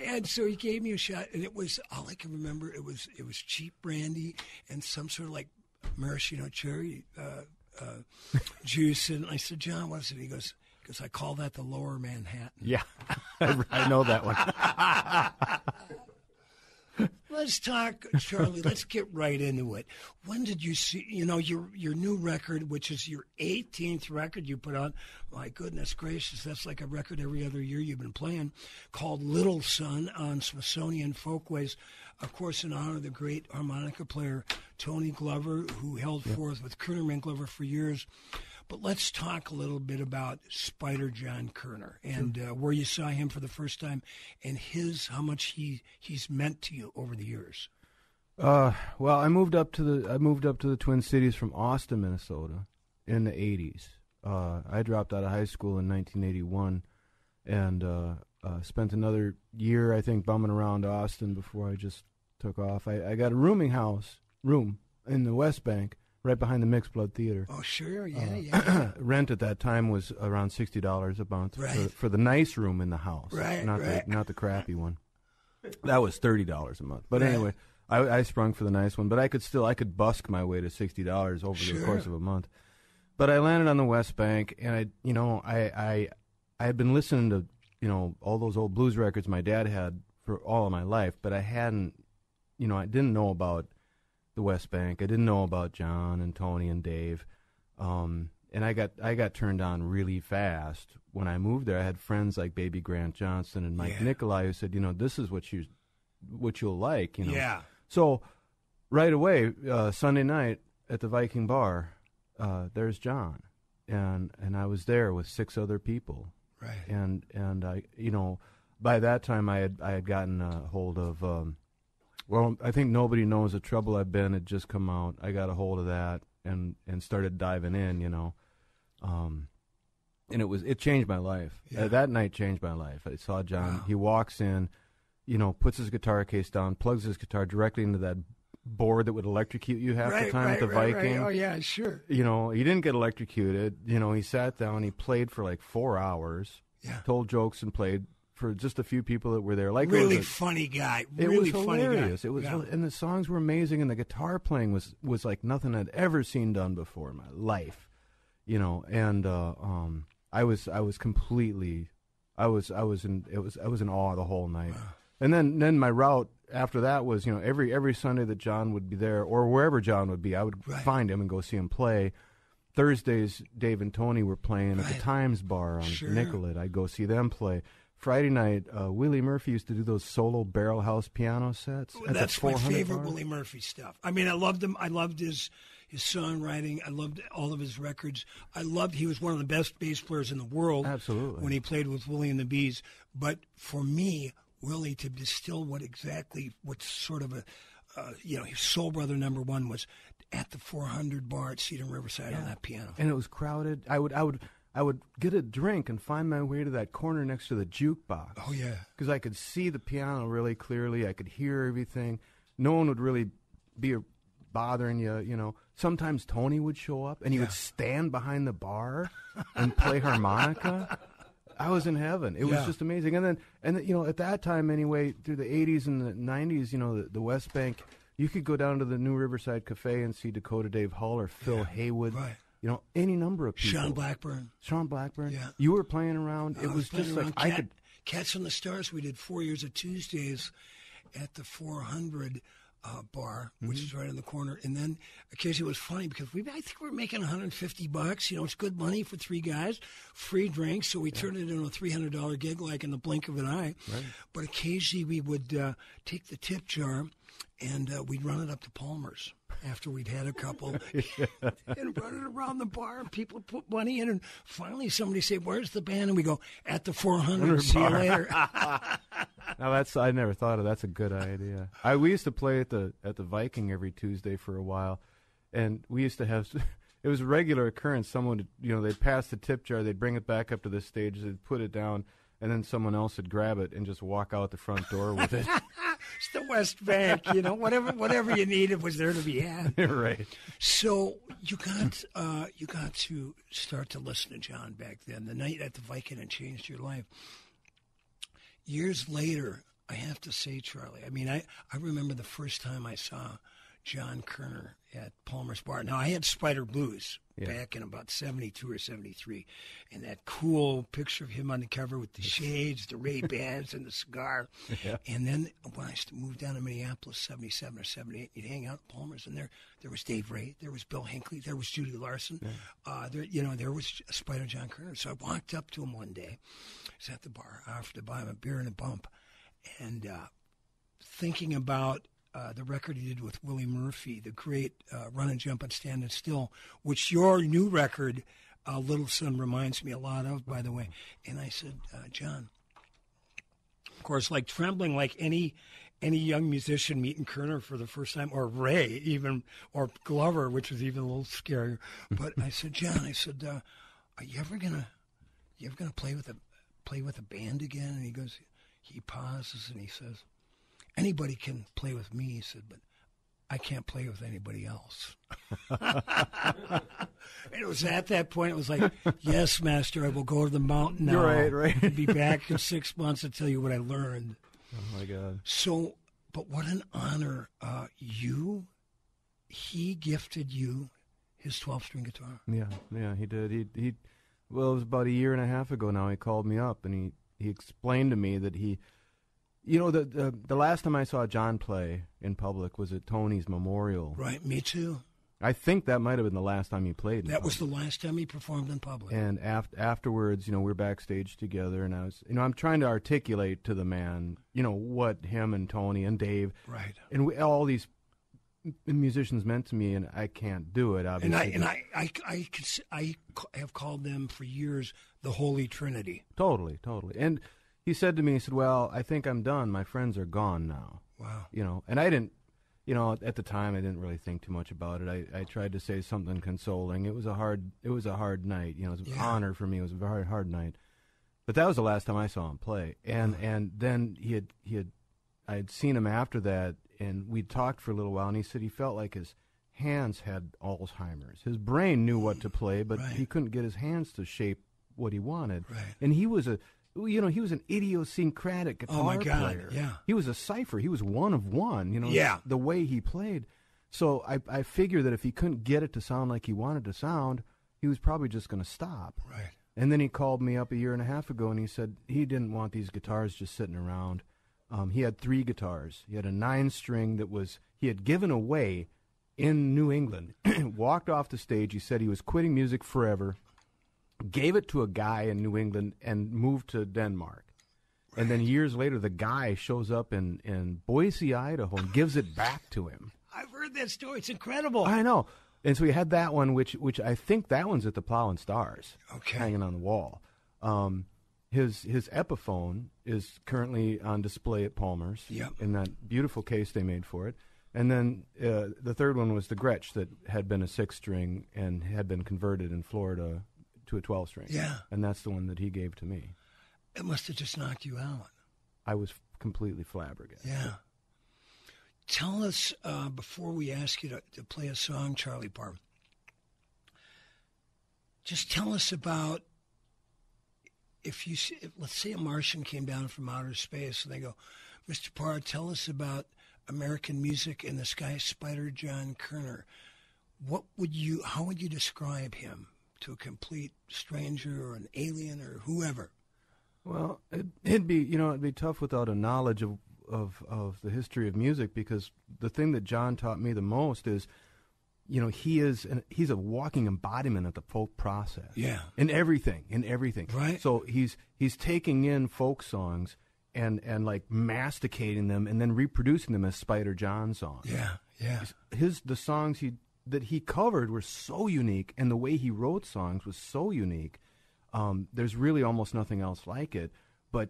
And so he gave me a shot, and it was, all I can remember, it was cheap brandy and some sort of like maraschino cherry juice. And I said, John, what is it? He goes, I call that the Lower Manhattan. Yeah, I know that one. Let's talk, Charlie. Let's get right into it. When did you see, your new record, which is your 18th record you put out? My goodness gracious, that's like a record every other year you've been playing, called Little Son on Smithsonian Folkways. Of course, in honor of the great harmonica player Tony Glover, who held forth with Kerner Glover for years. But let's talk a little bit about Spider John Kerner and where you saw him for the first time, and how much he's meant to you over the years. Well, I moved up to the Twin Cities from Austin, Minnesota, in the '80s. I dropped out of high school in 1981, and spent another year, I think, bumming around Austin before I just took off. I got a room in the West Bank, right behind the Mixed Blood Theater. Oh, sure, yeah. Rent at that time was around $60 a month for the nice room in the house, not the crappy one. That was $30 a month. But anyway, I sprung for the nice one. But I could busk my way to $60 over the course of a month. But I landed on the West Bank, and I had been listening to all those old blues records my dad had for all of my life, but I hadn't, I didn't know about the West Bank. I didn't know about John and Tony and Dave, and I got turned on really fast when I moved there. I had friends like Baby Grant Johnson and Mike Nicolai who said, this is what you'll like, Yeah. So right away, Sunday night at the Viking Bar, there's John, and I was there with 6 other people, right? And I, by that time I had gotten a hold of. Well, I think Nobody Knows the Trouble I've Been had just come out. I got a hold of that and started diving in, and it changed my life. Yeah. That night changed my life. I saw John. Wow. He walks in, puts his guitar case down, plugs his guitar directly into that board that would electrocute you half the time at the Viking. Right. Oh yeah, sure. He didn't get electrocuted. He sat down. He played for like 4 hours. Yeah. Told jokes and played for just a few people that were there. Like really funny guy. Really funny hilarious. Guy. It was, and the songs were amazing, and the guitar playing was like nothing I'd ever seen done before in my life, And I was in awe the whole night. Wow. And then my route after that was, every Sunday that John would be there, or wherever John would be, I would find him and go see him play. Thursdays, Dave and Tony were playing at the Times Bar on Nicollet. I'd go see them play. Friday night, Willie Murphy used to do those solo barrel house piano sets. That's my favorite Willie Murphy stuff. I mean, I loved him. I loved his songwriting. I loved all of his records. He was one of the best bass players in the world. Absolutely. When he played with Willie and the Bees. But for me, Willie, to distill what sort of his soul brother number one was at the 400 bar at Cedar Riverside on that piano. And it was crowded. I would get a drink and find my way to that corner next to the jukebox. Oh, yeah. Because I could see the piano really clearly. I could hear everything. No one would really be bothering you, Sometimes Tony would show up, and he would stand behind the bar and play harmonica. I was in heaven. It was just amazing. And then, at that time anyway, through the 80s and the 90s, the West Bank, you could go down to the New Riverside Cafe and see Dakota Dave Hull or Phil Haywood. Right. Any number of people. Sean Blackburn. Yeah. You were playing around. It was just like I could. Cats on the Stars. We did 4 years of Tuesdays at the 400 bar, which is right in the corner. And then occasionally it was funny because I think we were making $150. You know, it's good money for three guys, free drinks. So we turned it into a $300 gig like in the blink of an eye. Right. But occasionally we would take the tip jar and we'd run it up to Palmer's after we'd had a couple and run it around the bar. And people put money in. And finally somebody said, "Where's the band?" And we go, "At the 400. See you later." Now I never thought of that's a good idea. We used to play at the Viking every Tuesday for a while, and we used to have it was a regular occurrence. Someone would, they'd pass the tip jar, they'd bring it back up to the stage, they'd put it down, and then someone else would grab it and just walk out the front door with it. It's the West Bank, whatever you needed was there to be had. Right. So you got to start to listen to John back then. The night at the Viking had changed your life. Years later, I have to say, Charlie, I mean, I remember the first time I saw John Kerner at Palmer's Bar. Now, I had Spider Blues back in about 72 or 73, and that cool picture of him on the cover with the shades, the Ray-Bans, and the cigar. Yeah. And then when I moved down to Minneapolis, 77 or 78, you'd hang out at Palmer's, and there was Dave Ray, there was Bill Hinckley, there was Judy Larson, there was Spider John Kerner. So I walked up to him one day. I was at the bar. I offered to buy him a beer and a bump, and thinking about the record he did with Willie Murphy, the great Run and Jump and Standing Still, which your new record, Little Son, reminds me a lot of, by the way. And I said, John, of course, like trembling like any young musician meeting Kerner for the first time, or Ray even, or Glover, which was even a little scarier. But I said, John, are you ever gonna play with a band again? And he pauses and he says, "Anybody can play with me," he said, "but I can't play with anybody else." And it was at that point, it was like, "Yes, master, I will go to the mountain now. Right. I'll be back in 6 months to tell you what I learned." Oh, my God. So, but what an honor. He gifted you his 12-string guitar. Yeah, he did. Well, it was about a year and a half ago now, he called me up, and he explained to me that the last time I saw John play in public was at Tony's Memorial. Right, me too. I think that might have been the last time he played. That was the last time he performed in public. And afterwards, we're backstage together, and I was, I'm trying to articulate to the man, what him and Tony and Dave, right, and all these musicians meant to me, and I can't do it. Obviously, and I have called them for years the Holy Trinity. Totally. And he said to me, he said, "Well, I think I'm done. My friends are gone now." Wow. And I didn't, at the time, I didn't really think too much about it. I tried to say something consoling. It was a hard night. It was an honor for me. It was a very hard night. But that was the last time I saw him play. And then I had seen him after that, and we talked for a little while, and he said he felt like his hands had Alzheimer's. His brain knew what to play, but he couldn't get his hands to shape what he wanted. Right. And he was he was an idiosyncratic guitar player. Yeah. He was a cipher. He was one of one, the way he played. So I figured that if he couldn't get it to sound like he wanted to sound, he was probably just going to stop. Right. And then he called me up a year and a half ago, and he said he didn't want these guitars just sitting around. He had 3 guitars. He had a 9-string that he had given away in New England. Walked off the stage. He said he was quitting music forever. Gave it to a guy in New England and moved to Denmark. Right. And then years later, the guy shows up in Boise, Idaho, and gives it back to him. I've heard that story. It's incredible. I know. And so he had that one, which I think that one's at the Plow and Stars, hanging on the wall. His Epiphone is currently on display at Palmer's in that beautiful case they made for it. And then the third one was the Gretsch that had been a 6-string and had been converted in Florida to a 12-string. Yeah. And that's the one that he gave to me. It must have just knocked you out. I was completely flabbergasted. Yeah. Tell us, before we ask you to play a song, Charlie Parr, just tell us about, if let's say a Martian came down from outer space and they go, "Mr. Parr, tell us about American music in the sky, Spider John Kerner." How would you describe him to a complete stranger or an alien or whoever? Well, it'd be tough without a knowledge of of the history of music, because the thing that John taught me the most is, he's a walking embodiment of the folk process. Yeah. In everything. Right. So he's taking in folk songs and like masticating them and then reproducing them as Spider John songs. Yeah. The songs that he covered were so unique, and the way he wrote songs was so unique. There's really almost nothing else like it. But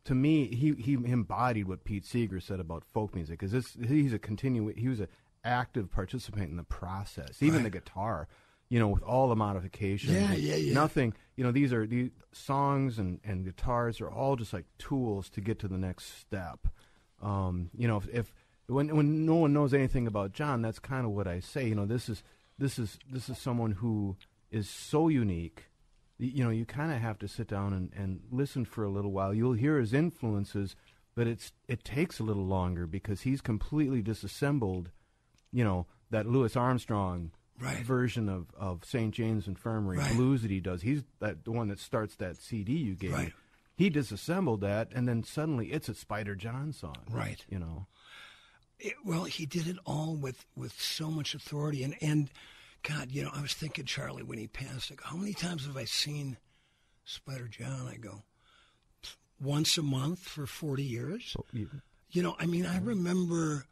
to me, he embodied what Pete Seeger said about folk music. Because he was an active participant in the process, even the guitar. With all the modifications. Yeah. Nothing. These songs and guitars are all just like tools to get to the next step. If when no one knows anything about John, that's kind of what I say. This is someone who is so unique. You kind of have to sit down and listen for a little while. You'll hear his influences, but it takes a little longer because he's completely disassembled. That Louis Armstrong version of St. James Infirmary blues that he does. He's the one that starts that CD you gave me. He disassembled that, and then suddenly it's a Spider John song. Right. Well, he did it all with so much authority. And God, I was thinking, Charlie, when he passed, I go, how many times have I seen Spider John? I go, once a month for 40 years. I remember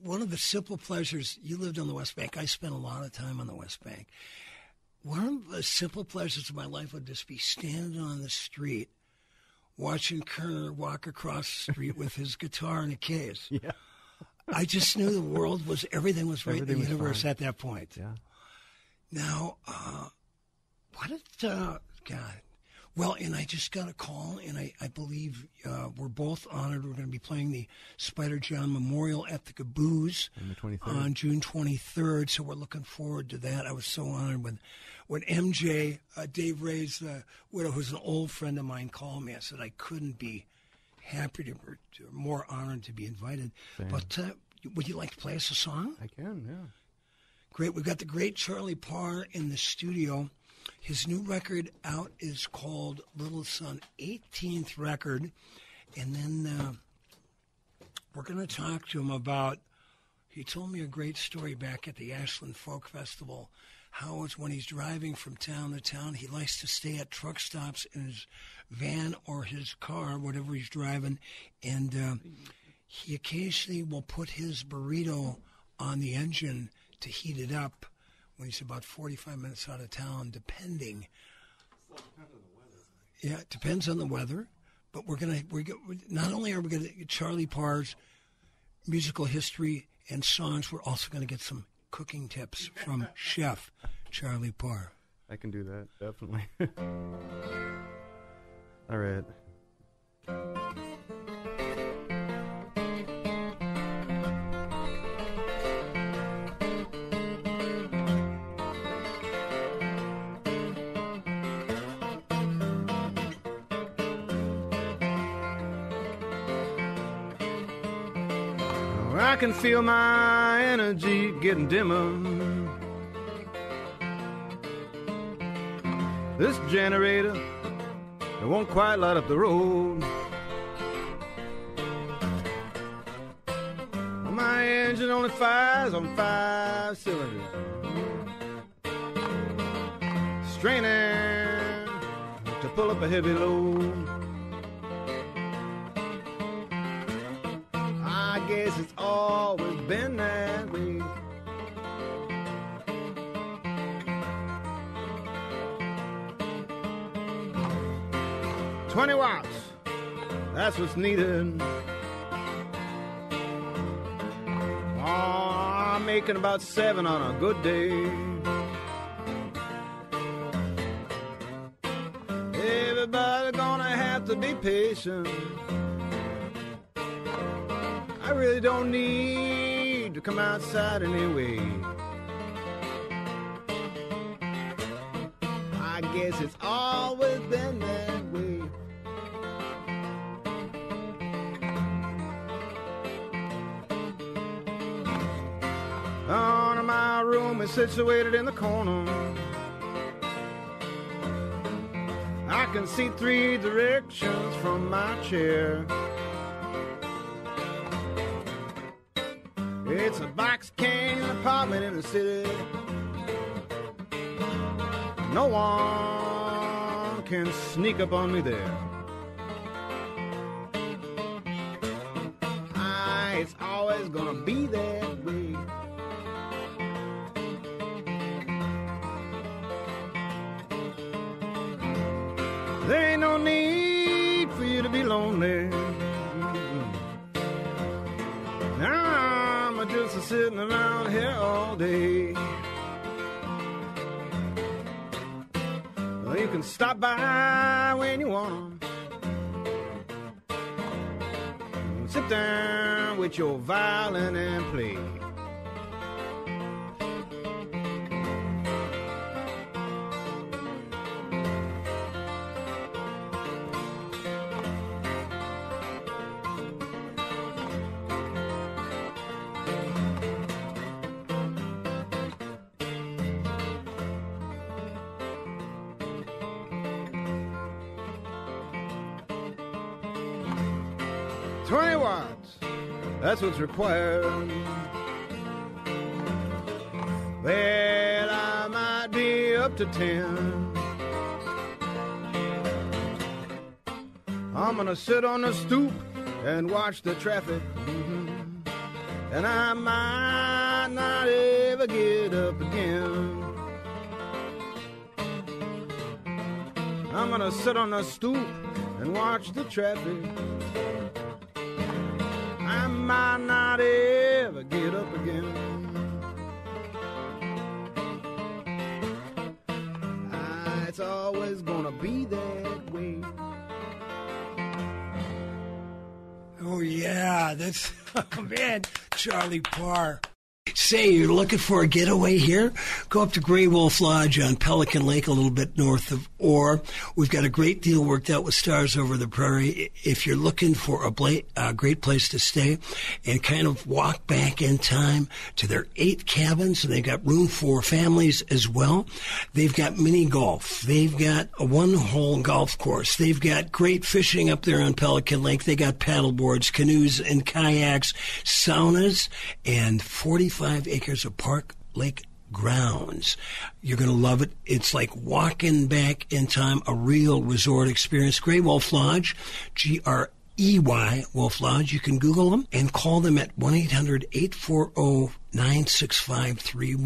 one of the simple pleasures. You lived on the West Bank. I spent a lot of time on the West Bank. One of the simple pleasures of my life would just be standing on the street, watching Kerner walk across the street with his guitar in a case. Yeah. I just knew the world everything was right in the universe at that point. Yeah. Now, what did, God, well, and I just got a call, and I believe we're both honored. We're going to be playing the Spider John Memorial at the Caboose on June 23rd, so we're looking forward to that. I was so honored when MJ, Dave Ray's widow, who's an old friend of mine, called me. I said I couldn't be happier or more honored to be invited. Same. But would you like to play us a song? I can, yeah. Great. We've got the great Charlie Parr in the studio. His new record out is called Little Sun, 18th record. And then we're going to talk to him about, he told me a great story back at the Ashland Folk Festival, how it's when he's driving from town to town, he likes to stay at truck stops in his van or his car, whatever he's driving, and he occasionally will put his burrito on the engine to heat it up when he's about 45 minutes out of town, depending. Yeah, it depends on the weather. But not only are we going to get Charlie Parr's musical history and songs, we're also going to get some cooking tips from Chef Charlie Parr. I can do that, definitely. All right. I can feel my energy getting dimmer. This generator, it won't quite light up the road. My engine only fires on 5 cylinders. Straining to pull up a heavy load. I guess it's always been that way. $20 watts, that's what's needed. Oh, I'm making about 7 on a good day. Everybody's gonna have to be patient. I really don't need to come outside anyway. I guess it's always been that way. Oh, my room is situated in the corner. I can see 3 directions from my chair. It's a box canyon apartment in the city. No one can sneak up on me there. It's always gonna be that way. There ain't no need for you to be lonely. I'm just sitting around here all day. Well, you can stop by when you want. Sit down with your violin and play. That's what's required. Well, I might be up to 10. I'm gonna sit on the stoop and watch the traffic. And I might not ever get up again. I'm gonna sit on the stoop and watch the traffic. I might not ever get up again. It's always gonna be that way. Oh, yeah, that's, oh, man, Charlie Parr. Say, you're looking for a getaway here? Go up to Grey Wolf Lodge on Pelican Lake, a little bit north of Orr. We've got a great deal worked out with Stars Over the Prairie. If you're looking for a great place to stay and kind of walk back in time to their 8 cabins, and they've got room for families as well. They've got mini golf. They've got a one-hole golf course. They've got great fishing up there on Pelican Lake. They got paddle boards, canoes, and kayaks, saunas, and 45 acres of park lake grounds. You're going to love it. It's like walking back in time, a real resort experience. Grey Wolf Lodge, Grey Wolf Lodge. You can Google them and call them at 1-800-840-9653.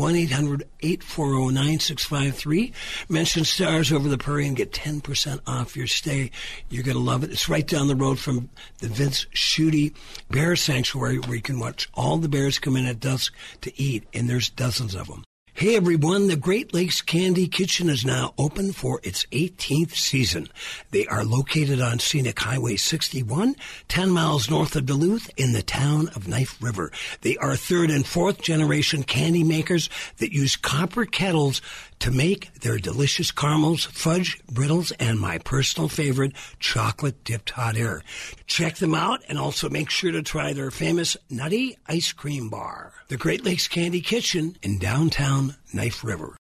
1-800-840-9653. Mention Stars Over the Prairie and get 10% off your stay. You're going to love it. It's right down the road from the Vince Schutte Bear Sanctuary, where you can watch all the bears come in at dusk to eat, and there's dozens of them. Hey everyone, the Great Lakes Candy Kitchen is now open for its 18th season. They are located on Scenic Highway 61, 10 miles north of Duluth in the town of Knife River. They are 3rd and 4th generation candy makers that use copper kettles to make their delicious caramels, fudge, brittles, and my personal favorite, chocolate-dipped hot air. Check them out and also make sure to try their famous Nutty Ice Cream Bar. The Great Lakes Candy Kitchen in downtown Knife River.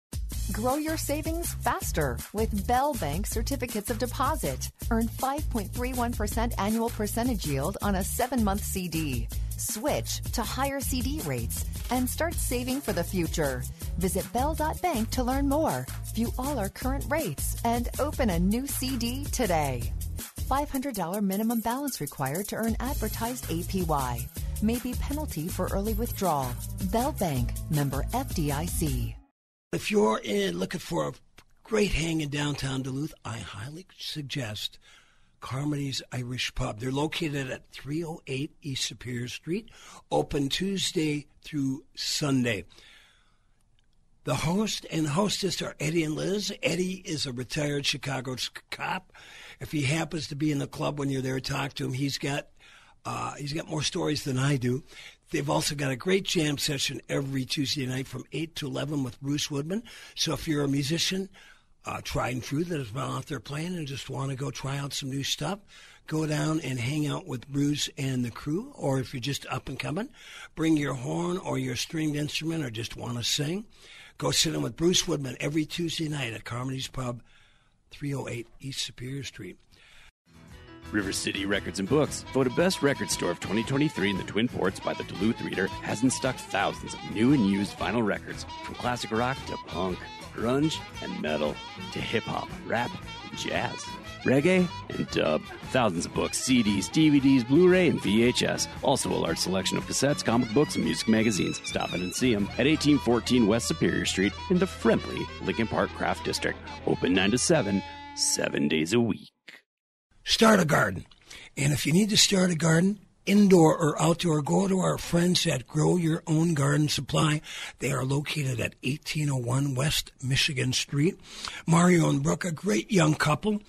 Grow your savings faster with Bell Bank Certificates of Deposit. Earn 5.31% annual percentage yield on a 7-month CD. Switch to higher CD rates and start saving for the future. Visit bell.bank to learn more, view all our current rates, and open a new CD today. $500 minimum balance required to earn advertised APY. May be penalty for early withdrawal. Bell Bank, member FDIC. If you're looking for a great hang in downtown Duluth, I highly suggest Carmody's Irish Pub. They're located at 308 East Superior Street, open Tuesday through Sunday. The host and hostess are Eddie and Liz. Eddie is a retired Chicago cop. If he happens to be in the club when you're there, talk to him. He's got more stories than I do. They've also got a great jam session every Tuesday night from 8 to 11 with Bruce Woodman. So if you're a musician, tried and true, that has been out there playing and just want to go try out some new stuff, go down and hang out with Bruce and the crew. Or if you're just up and coming, bring your horn or your stringed instrument or just want to sing. Go sit in with Bruce Woodman every Tuesday night at Carmody's Pub, 308 East Superior Street. River City Records and Books, voted best record store of 2023 in the Twin Ports by the Duluth Reader, has in stock thousands of new and used vinyl records, from classic rock to punk, grunge and metal, to hip-hop, rap, and jazz, reggae and dub. Thousands of books, CDs, DVDs, Blu-ray, and VHS. Also a large selection of cassettes, comic books, and music magazines. Stop in and see them at 1814 West Superior Street in the friendly Lincoln Park Craft District. Open 9 to 7, 7 days a week. Start a garden. And if you need to start a garden, indoor or outdoor, go to our friends at Grow Your Own Garden Supply. They are located at 1801 West Michigan Street. Mario and Brooke, a great young couple,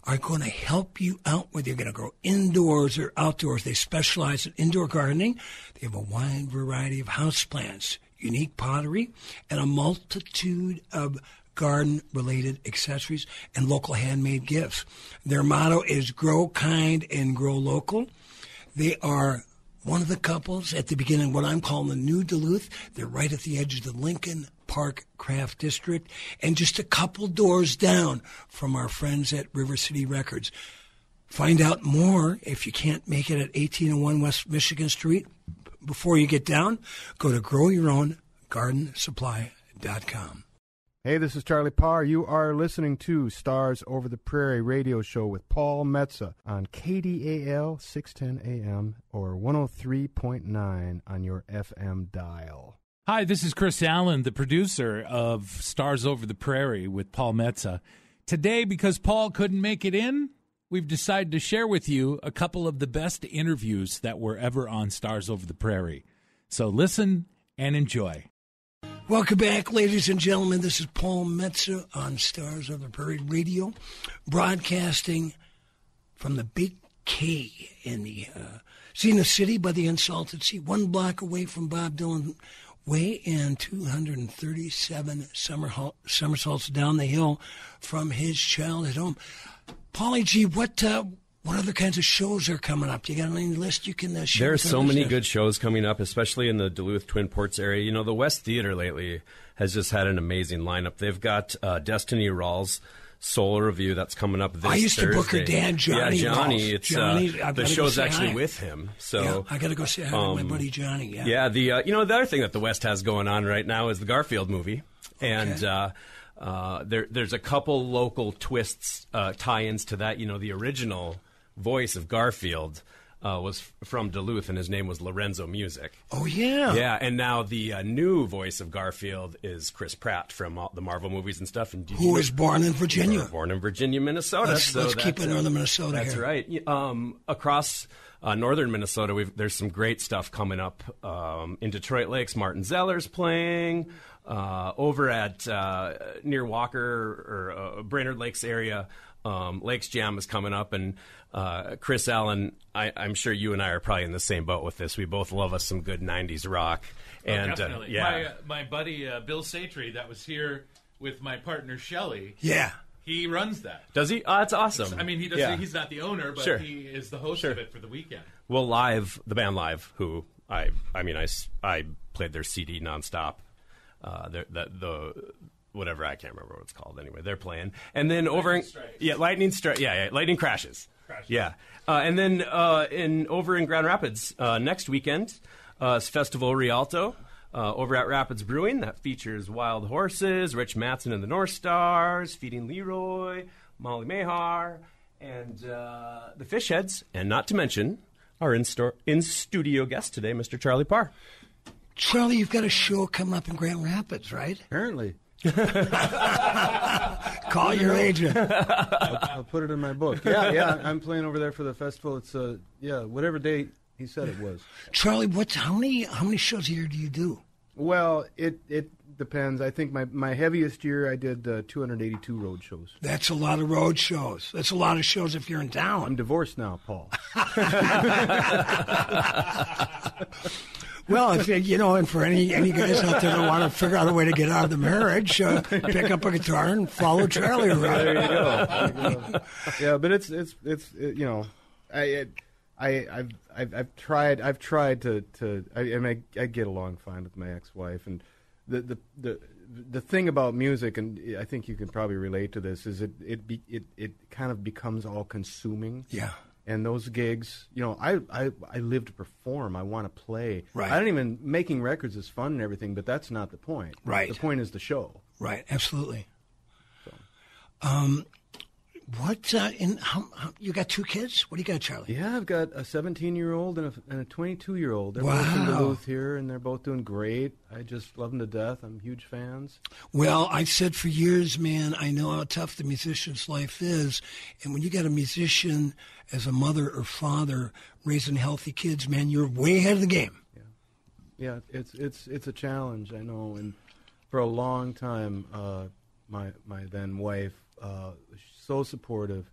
are going to help you out whether you're going to grow indoors or outdoors. They specialize in indoor gardening. They have a wide variety of houseplants, unique pottery, and a multitude of garden-related accessories and local handmade gifts. Their motto is grow kind and grow local. They are one of the couples at the beginning, what I'm calling the New Duluth. They're right at the edge of the Lincoln Park Craft District and just a couple doors down from our friends at River City Records. Find out more if you can't make it at 1801 West Michigan Street. Before you get down, go to growyourowngardensupply.com. Hey, this is Charlie Parr. You are listening to Stars Over the Prairie radio show with Paul Metsa on KDAL 610 AM or 103.9 on your FM dial. Hi, this is Chris Allen, the producer of Stars Over the Prairie with Paul Metsa. Today, because Paul couldn't make it in, we've decided to share with you a couple of the best interviews that were ever on Stars Over the Prairie. So listen and enjoy. Welcome back, ladies and gentlemen. This is Paul Metsa on Stars of the Prairie Radio, broadcasting from the Big K in the Zenith City by the Insalted Sea, 1 block away from Bob Dylan Way and 237 somersaults down the hill from his childhood home. Paulie G, what other kinds of shows are coming up? Do you got any list you can share? There's so many good shows coming up, especially in the Duluth Twin Ports area. You know, the West Theater lately has just had an amazing lineup. They've got Destiny Rawls' Soul Review that's coming up this Thursday. I used to book her dad, Johnny. Yeah, Johnny. Rawls. It's Johnny, the show's actually with him. So yeah, I got to go say hi to my buddy Johnny. Yeah. Yeah. The the other thing that the West has going on right now is the Garfield movie, and there's a couple local twists, tie-ins to that. You know, the original voice of Garfield was from Duluth, and his name was Lorenzo Music. Oh, yeah. Yeah, and now the new voice of Garfield is Chris Pratt from all the Marvel movies and stuff. And who was born in Virginia. Born in Virginia, Minnesota. Let's keep it northern Minnesota that's here. That's right. Across northern Minnesota, there's some great stuff coming up. In Detroit Lakes, Martin Zeller's playing. Over at near Walker or Brainerd Lakes area, Lakes Jam is coming up, and Chris Allen, I'm sure you and I are probably in the same boat with this. We both love us some good 90s rock. And definitely. My buddy Bill Satry, that was here with my partner Shelley. Yeah. He runs that. Does he? Oh, that's awesome. I mean, he does. He's not the owner, but sure. he is the host of it for the weekend. Well, the band Live, who I played their CD nonstop. The whatever, I can't remember what it's called. Anyway, they're playing, and then Lightning Crashes. Yeah, and then over in Grand Rapids next weekend is Festival Rialto over at Rapids Brewing. That features Wild Horses, Rich Mattson and the North Stars, Feeding Leroy, Molly Mahar, and the Fishheads, and not to mention our in-studio guest today, Mr. Charlie Parr. Charlie, you've got a show coming up in Grand Rapids, right? Apparently. Call your agent. I'll put it in my book. Yeah, I'm playing over there for the festival. It's whatever date he said it was. Charlie, how many shows a year do you do? Well, it depends. I think my heaviest year I did 282 road shows. That's a lot of road shows. That's a lot of shows if you're in town. I'm divorced now, Paul. Well, if and for any guys out there that want to figure out a way to get out of the marriage, pick up a guitar and follow Charlie around. There you go. Yeah, but it's I've tried to I get along fine with my ex-wife, and the thing about music, and I think you can probably relate to this, is it kind of becomes all consuming. Yeah. And those gigs, I live to perform. I want to play. Right. I don't even, making records is fun and everything, but that's not the point. Right. The point is the show. Right, absolutely. So. You got 2 kids? What do you got, Charlie? Yeah, I've got a 17-year-old and a 22-year-old. They're Wow. both in Duluth here, and they're both doing great. I just love them to death. I'm huge fans. Well, I've said for years, man, I know how tough the musician's life is. And when you got a musician as a mother or father raising healthy kids, man, you're way ahead of the game. Yeah, it's a challenge, I know. And for a long time, my then wife, so supportive,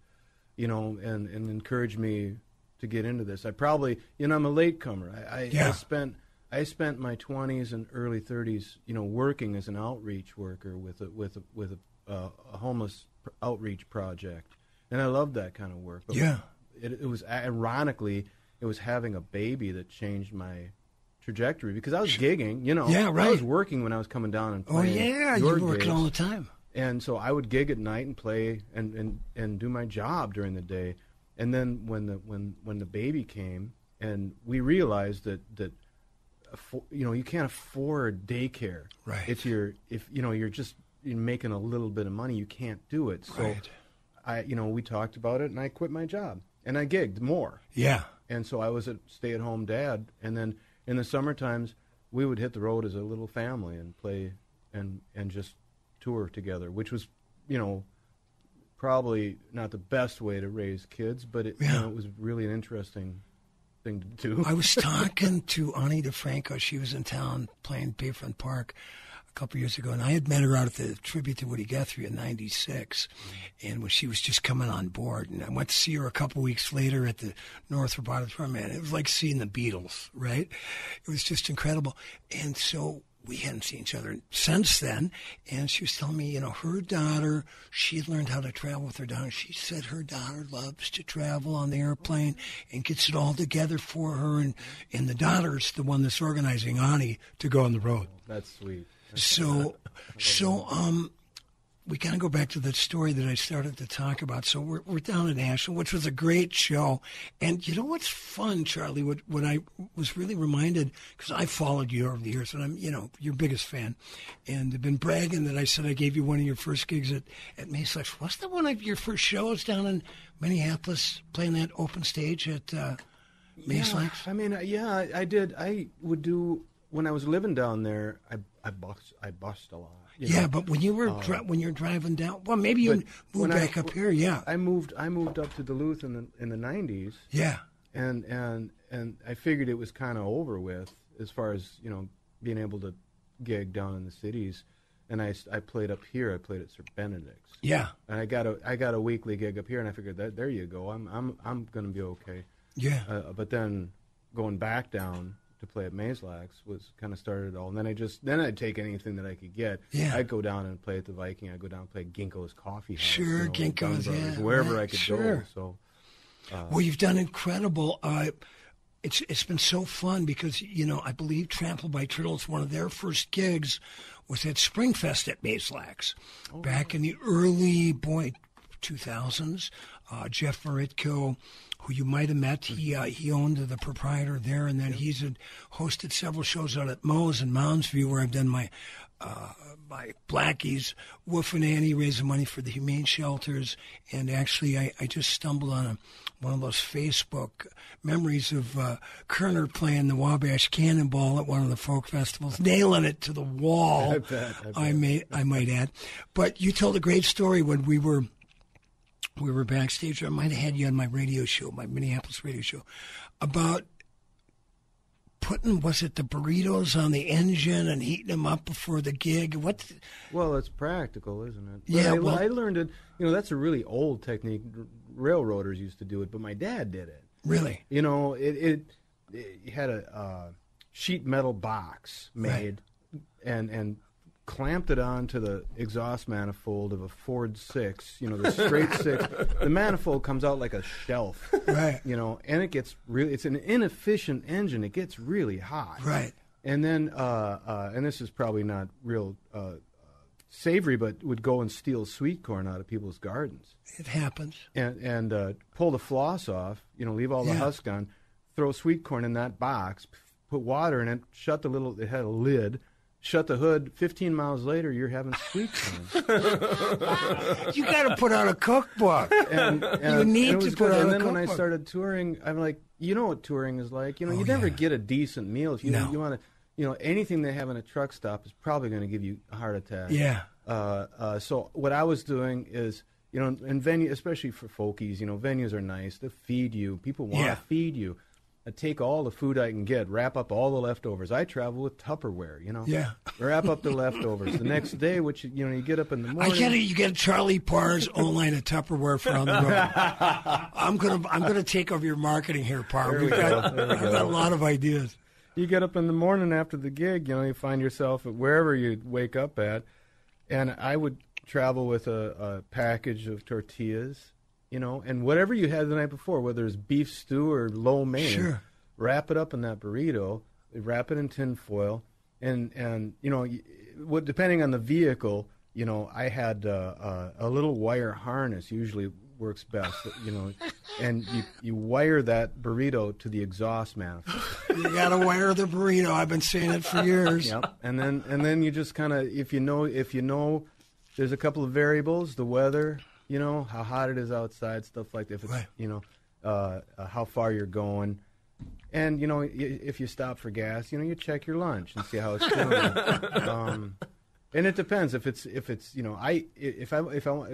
and encouraged me to get into this. I probably, I'm a latecomer. I spent my 20s and early 30s, working as an outreach worker with a homeless outreach project, and I loved that kind of work. But it was ironically, it was having a baby that changed my trajectory, because I was gigging, Yeah, right. I was working when I was coming down and playing. Oh yeah, you were working all the time. And so I would gig at night and play and do my job during the day. And then when the baby came, and we realized that you can't afford daycare. Right. If you're just making a little bit of money, you can't do it. So we talked about it, and I quit my job and I gigged more. Yeah. And so I was a stay-at-home dad, and then in the summer times we would hit the road as a little family and play and just tour together, which was, probably not the best way to raise kids, but it was really an interesting thing to do. I was talking to Ani DeFranco. She was in town playing Bayfront Park a couple years ago, and I had met her out at the tribute to Woody Guthrie in '96, and when she was just coming on board, and I went to see her a couple weeks later at the Northrop Auditorium. Man, it was like seeing the Beatles, right? It was just incredible. And so we hadn't seen each other since then, and she was telling me, her daughter, she had learned how to travel with her daughter. She said her daughter loves to travel on the airplane and gets it all together for her, and the daughter's the one that's organizing Ani to go on the road. That's sweet. So we kind of go back to that story that I started to talk about. So we're down at Nashville, which was a great show. And you know what's fun, Charlie, what I was really reminded, because I followed you over the years, and I'm, your biggest fan, and I've been bragging that I said I gave you one of your first gigs at Mayslax. Was that one of your first shows down in Minneapolis, playing that open stage at Mayslax? Yeah, I mean, I did. I would do, when I was living down there, I bussed a lot. But when you were when you're driving down, well, maybe you moved back up here. Yeah, I moved up to Duluth in the '90s. Yeah, and I figured it was kind of over with as far as being able to gig down in the cities. And I played up here. I played at Sir Benedict's. Yeah, and I got a weekly gig up here, and I figured that there you go. I'm going to be okay. Yeah, but then going back down to play at Mayslax was kind of started it all, and then I'd take anything that I could get. Yeah, I'd go down and play at the Viking. I'd go down and play at Ginkgo's Coffee House. Sure, Ginkgo's, wherever I could go. So, well, you've done incredible. It's been so fun because I believe Trampled by Turtles, one of their first gigs was at Springfest at Mayslax back in the early 2000s. Jeff Maritko, who you might have met, he owned the proprietor there, and then he's hosted several shows out at Moe's and Mounds View, where I've done my Blackies. Wolf and Annie raising money for the humane shelters, and actually I just stumbled on one of those Facebook memories of Kerner playing the Wabash Cannonball at one of the folk festivals, nailing it to the wall. I bet. I might add. But you told a great story when we were backstage. I might have had you on my radio show, my Minneapolis radio show, about putting, was it the burritos on the engine and heating them up before the gig? Well, it's practical, isn't it? But I learned it. That's a really old technique. Railroaders used to do it, but my dad did it. Really? It had a sheet metal box made, right, and clamped it onto the exhaust manifold of a Ford 6, the straight 6. The manifold comes out like a shelf, right? And it gets it's an inefficient engine. It gets really hot, right? And then, and this is probably not real savory, but would go and steal sweet corn out of people's gardens. It happens. And pull the floss off, leave all the husk on, throw sweet corn in that box, put water in it, it had a lid, shut the hood. 15 miles later, you're having sweet corn. You got to put out a cookbook. And you need to put out a cookbook. And then when I started touring, I'm like, you know what touring is like. You never get a decent meal. If you want to, anything they have in a truck stop is probably going to give you a heart attack. Yeah. So what I was doing is, in venue, especially for folkies, venues are nice. They feed you. People want to feed you. I take all the food I can get, wrap up all the leftovers. I travel with Tupperware, Yeah. Wrap up the leftovers. The next day, which you get up in the morning. I get it. You get Charlie Parr's own line of Tupperware for on the road. I'm gonna take over your marketing here, Parr. I've got a lot of ideas. You get up in the morning after the gig, you find yourself at wherever you wake up at, and I would travel with a package of tortillas. And whatever you had the night before, whether it's beef stew or lo mein, wrap it up in that burrito, wrap it in tin foil, and depending on the vehicle, I had a little wire harness usually works best, and you wire that burrito to the exhaust manifold. You got to wire the burrito. I've been saying it for years. Yep. And then you just kind of, if you know, there's a couple of variables, the weather. How hot it is outside, stuff like that. If it's, how far you're going. And, if you stop for gas, you check your lunch and see how it's doing. And it depends. If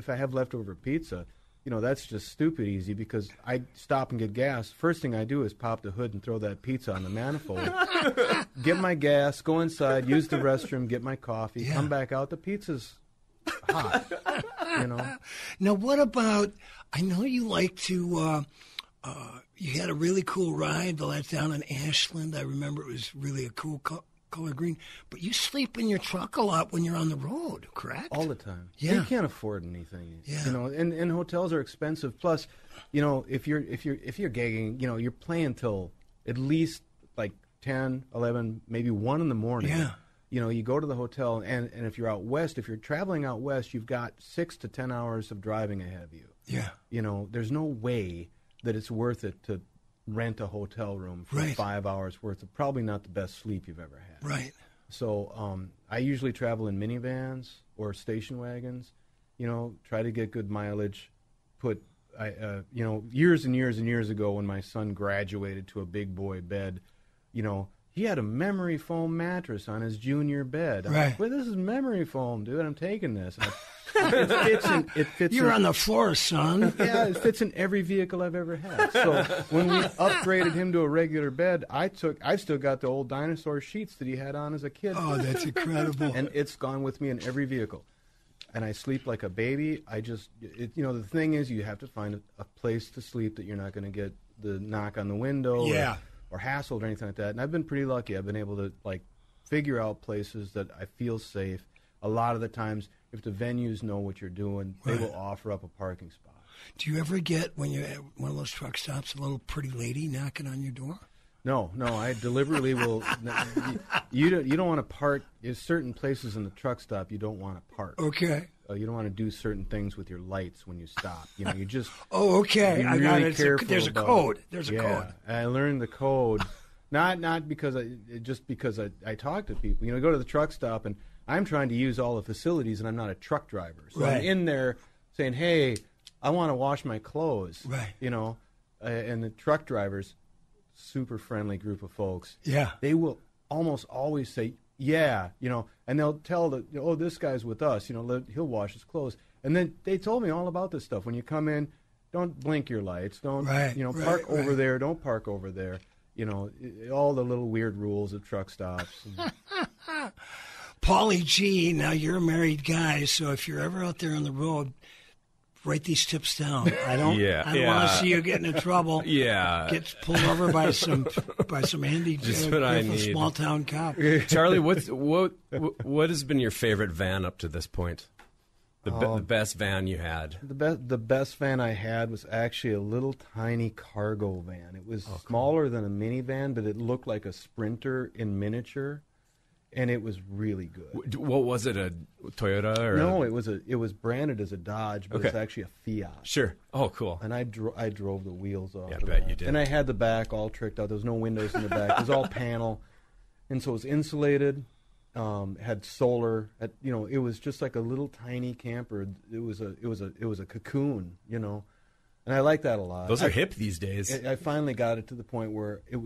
I have leftover pizza, that's just stupid easy because I stop and get gas. First thing I do is pop the hood and throw that pizza on the manifold. Get my gas, go inside, use the restroom, get my coffee, come back out. The pizza's hot. Now, what about? I know you like to. You had a really cool ride the last down in Ashland. I remember it was really a cool color green. But you sleep in your truck a lot when you're on the road, correct? All the time. Yeah. You can't afford anything. Yeah. And hotels are expensive. Plus, if you're gigging, you're playing till at least like 10, 11, maybe 1 in the morning. Yeah. You go to the hotel, and if you're out west, if you're traveling out west, you've got 6 to 10 hours of driving ahead of you. Yeah. There's no way that it's worth it to rent a hotel room for 5 hours worth of probably not the best sleep you've ever had. Right. So I usually travel in minivans or station wagons, try to get good mileage. Years and years and years ago when my son graduated to a big boy bed, he had a memory foam mattress on his junior bed. I'm like, well, this is memory foam, dude. I'm taking this. It fits. You're on the floor, son. Yeah, it fits in every vehicle I've ever had. So when we upgraded him to a regular bed, I've still got the old dinosaur sheets that he had on as a kid. Oh, that's incredible. And it's gone with me in every vehicle. And I sleep like a baby. The thing is, you have to find a place to sleep that you're not going to get the knock on the window. Yeah. Or hassled or anything like that. And I've been pretty lucky. I've been able to figure out places that I feel safe. A lot of the times, if the venues know what you're doing, they will offer up a parking spot. Do you ever get, when you're at one of those truck stops, a little pretty lady knocking on your door? No. I deliberately will. You don't want to park. There's certain places in the truck stop you don't want to park. Okay. You don't want to do certain things with your lights when you stop. You just. Oh, okay. I got it. There's a code. There's a code. I learned the code, not because because I talk to people. Go to the truck stop and I'm trying to use all the facilities and I'm not a truck driver, so I'm in there saying, "Hey, I want to wash my clothes." Right. And the truck drivers, super friendly group of folks. Yeah. They will almost always say, yeah, and they'll tell this guy's with us, he'll wash his clothes. And then they told me all about this stuff. When you come in, don't blink your lights. Don't, park over there. Don't park over there. All the little weird rules of truck stops. Paulie G, now you're a married guy, so if you're ever out there on the road, write these tips down. I don't want to see you get into trouble. Get pulled over by some handy small town cop. Charlie, what has been your favorite van up to this point? The best van you had? The best van I had was actually a little tiny cargo van. It was smaller than a minivan, but it looked like a Sprinter in miniature. and it was really good. What was it, a Toyota? Or No, it was branded as a Dodge, but it's actually a Fiat. Sure. Oh, cool. And I drove the wheels off. Yeah, I of bet that. you did. And I had the back all tricked out. There was no windows in the back. It was all panel, and so it was insulated. Had solar. It was just like a little tiny camper. It was a cocoon. And I like that a lot. Those are hip these days. I finally got it to the point where it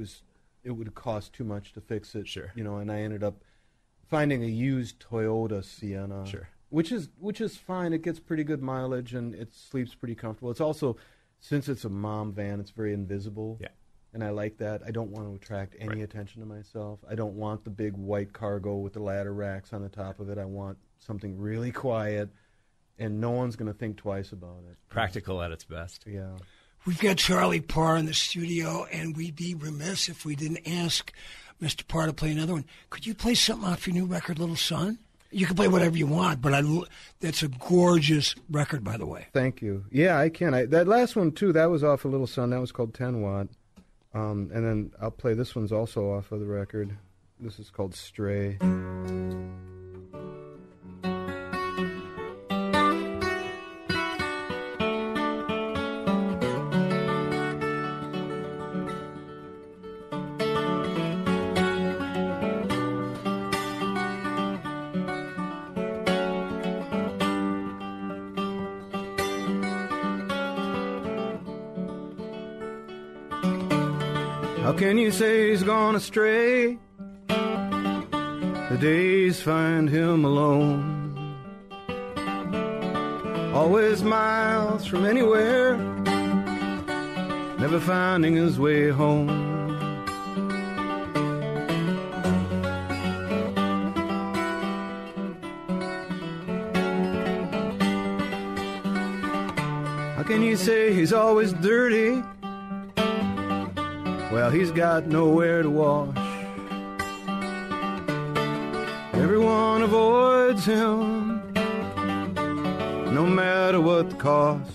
would cost too much to fix it. Sure. And I ended up finding a used Toyota Sienna. Sure. Which is fine. It gets pretty good mileage and it sleeps pretty comfortable. It's also, since it's a mom van, it's very invisible. Yeah. And I like that. I don't want to attract any attention to myself. I don't want the big white cargo with the ladder racks on the top of it. I want something really quiet, and no one's going to think twice about it. Practical at its best. Yeah. We've got Charlie Parr in the studio, and we'd be remiss if we didn't ask Mr. Parr to play another one. Could you play something off your new record, Little Sun? You can play whatever you want, but that's a gorgeous record, by the way. Thank you. Yeah, I can. That last one, too, that was off of Little Sun. That was called 10 Watt. And then I'll play this one's also off of the record. This is called Stray. How can you say he's gone astray? The days find him alone, always miles from anywhere, never finding his way home. How can you say he's always dirty? Well, he's got nowhere to wash. Everyone avoids him, no matter what the cost.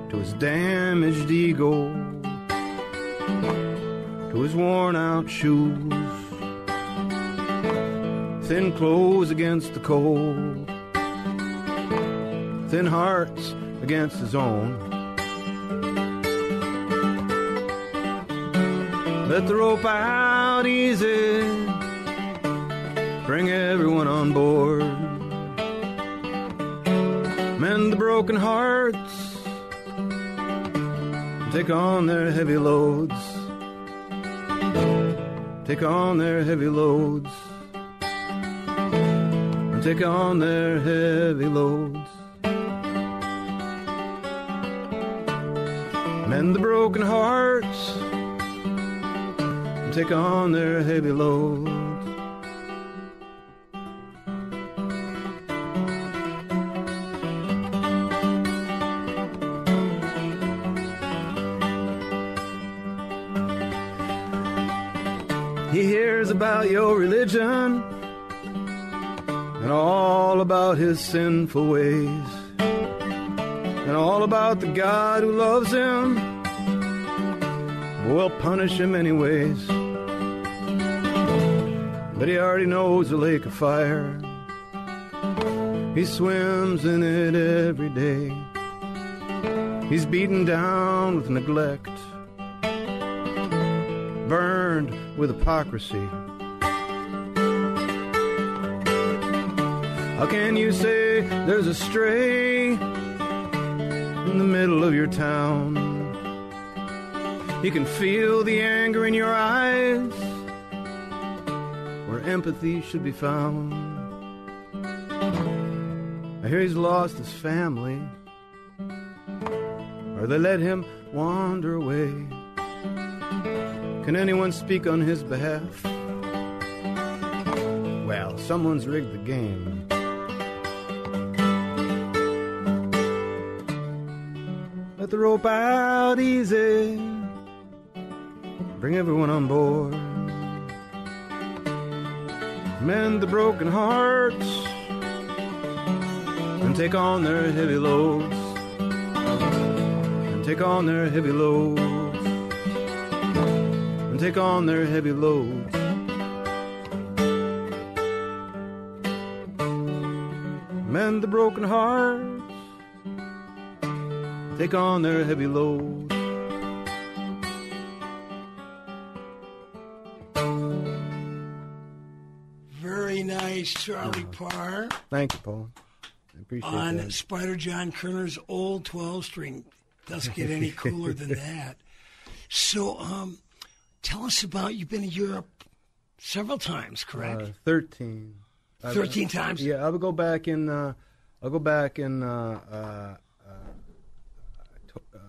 To his damaged ego, to his worn out shoes, thin clothes against the cold, thin hearts against his own. Let the rope out easy, bring everyone on board. Mend the broken hearts, take on their heavy loads. Take on their heavy loads, and take on their heavy loads. Mend the broken hearts, take on their heavy loads. He hears about your religion and all about his sinful ways and all about the God who loves him will punish him anyways. But he already knows the lake of fire. He swims in it every day. He's beaten down with neglect, burned with hypocrisy. How can you say there's a stray in the middle of your town? You can feel the anger in your eyes where empathy should be found. I hear he's lost his family, or they let him wander away. Can anyone speak on his behalf? Well, someone's rigged the game. Let the rope out easy, bring everyone on board. Mend the broken hearts and take on their heavy loads. And take on their heavy loads. And take on their heavy loads. mend the broken hearts, take on their heavy loads. Very nice, Charlie Parr. Thank you, Paul. I appreciate On that. Spider John Kerner's old 12-string. Doesn't get any cooler than that. So, tell us about, you've been to Europe several times, correct? 13. 13 times? Yeah, I'll go back in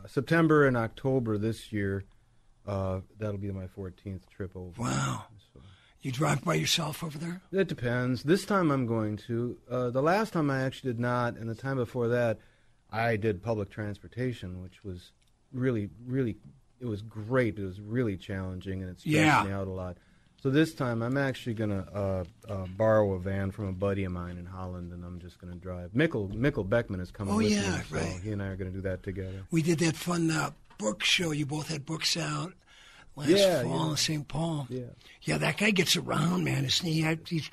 September and October this year. That'll be my 14th trip over. Wow. So. You drive by yourself over there? It depends. This time I'm going to. The last time I actually did not, and the time before that, I did public transportation, which was really, really, it was great. It was really challenging, and it stressed me out a lot. So this time I'm actually going to borrow a van from a buddy of mine in Holland, and I'm just going to drive. Mikkel Beckman is coming with me, so right. he and I are going to do that together. We did that fun book show. You both had books out last fall in St. Paul. Yeah, that guy gets around, man, isn't he? He's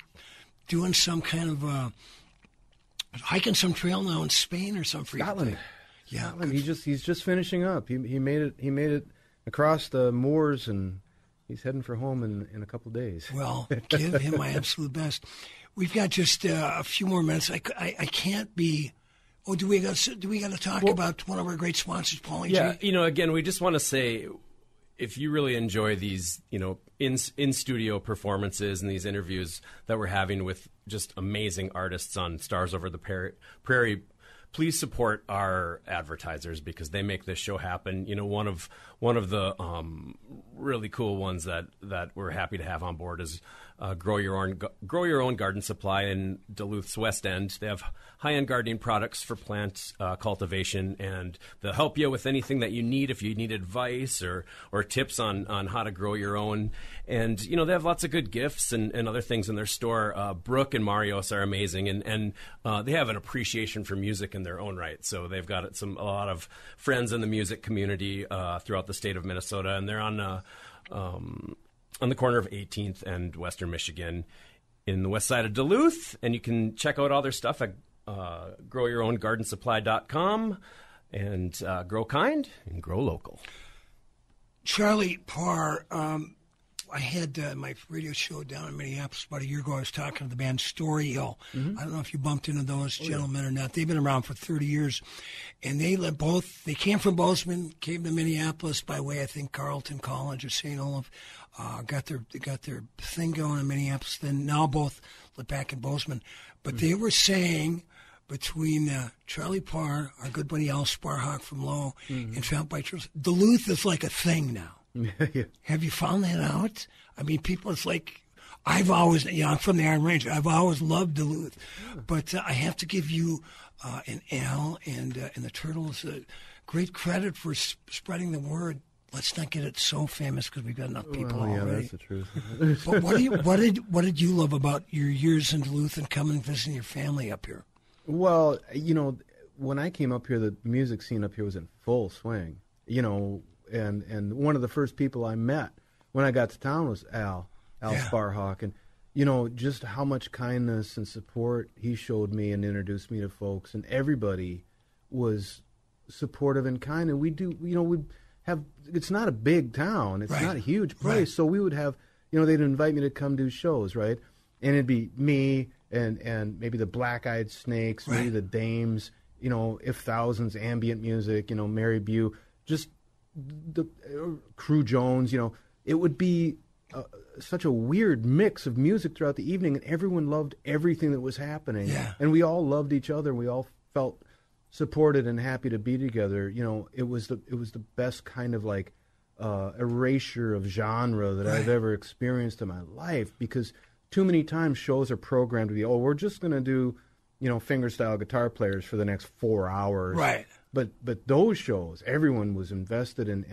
doing some kind of hiking some trail now in Spain or something. Scotland. Yeah, Scotland. He's just finishing up. He made it across the moors, and he's heading for home in a couple of days. Well, give him my absolute best. We've got just a few more minutes. I can't be. Oh, do we got to talk about one of our great sponsors, Paulie? Yeah, G? Again, we just want to say, if you really enjoy these, in studio performances and these interviews that we're having with just amazing artists on Stars Over the Prairie, please support our advertisers because they make this show happen. One of the really cool ones that we're happy to have on board is Grow Your Own Garden Supply in Duluth's West End. They have high-end gardening products for plant cultivation, and they'll help you with anything that you need if you need advice or tips on how to grow your own. And they have lots of good gifts and other things in their store. Brooke and Marios are amazing, and they have an appreciation for music in their own right. So they've got a lot of friends in the music community throughout the state of Minnesota, and they're on the corner of 18th and Western Michigan in the west side of Duluth. And you can check out all their stuff at growyourowngardensupply.com, and grow kind and grow local. Charlie Parr, I had my radio show down in Minneapolis about a year ago. I was talking to the band Story Hill. I don't know if you bumped into those gentlemen or not. They've been around for 30 years, and they came from Bozeman, came to Minneapolis by way, I think, Carleton College or St. Olaf. Got their thing going in Minneapolis. Then now both live back in Bozeman. But they were saying between Charlie Parr, our good buddy Al Sparhawk from Low, and Found by Charles, Duluth is like a thing now. Yeah. Have you found that out? I mean, people, it's like, I've always, I'm from the Iron Range. I've always loved Duluth. But I have to give you and Al and the Turtles great credit for spreading the word. Let's not get it so famous because we've got enough people already. Yeah, that's the truth. But what did you love about your years in Duluth and coming and visiting your family up here? Well, when I came up here, the music scene up here was in full swing. And one of the first people I met when I got to town was Al Sparhawk, and just how much kindness and support he showed me and introduced me to folks, and everybody was supportive and kind. And we'd have, it's not a big town, it's not a huge place, so we would have, they'd invite me to come do shows, right? And it'd be me and maybe the Black Eyed Snakes, maybe the Dames, If Thousands, ambient music, Mary Bew, just the Crew Jones, it would be such a weird mix of music throughout the evening, and everyone loved everything that was happening. Yeah. And we all loved each other, and we all felt supported and happy to be together. It was the best kind of like erasure of genre that I've ever experienced in my life, because too many times shows are programmed to be, we're just going to do, fingerstyle guitar players for the next 4 hours. Right. But those shows, everyone was invested in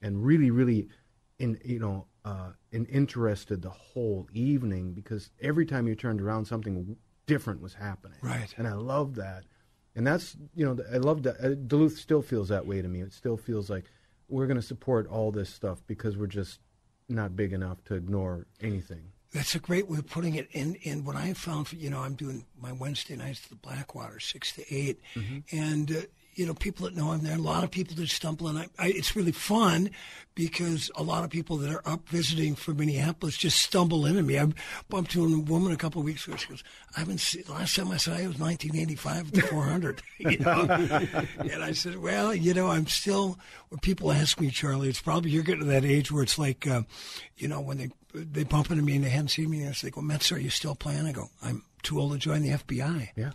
and really, really interested the whole evening, because every time you turned around, something different was happening. Right. And I loved that. And that's, I love that. Duluth still feels that way to me. It still feels like we're going to support all this stuff because we're just not big enough to ignore anything. That's a great way of putting it. And what I have found, I'm doing my Wednesday nights at the Blackwater, 6 to 8. And, people that know I'm there, a lot of people that stumble, and it's really fun because a lot of people that are up visiting from Minneapolis just stumble into me. I bumped into a woman a couple of weeks ago. She goes, "I haven't seen, the last time I saw you was 1985 at the 400." And I said, "Well, I'm still." When people ask me, Charlie, it's probably you're getting to that age where it's like, when they bump into me and they haven't seen me, and they go, "Metsa, are you still playing?" I go, "I'm too old to join the FBI." Yeah.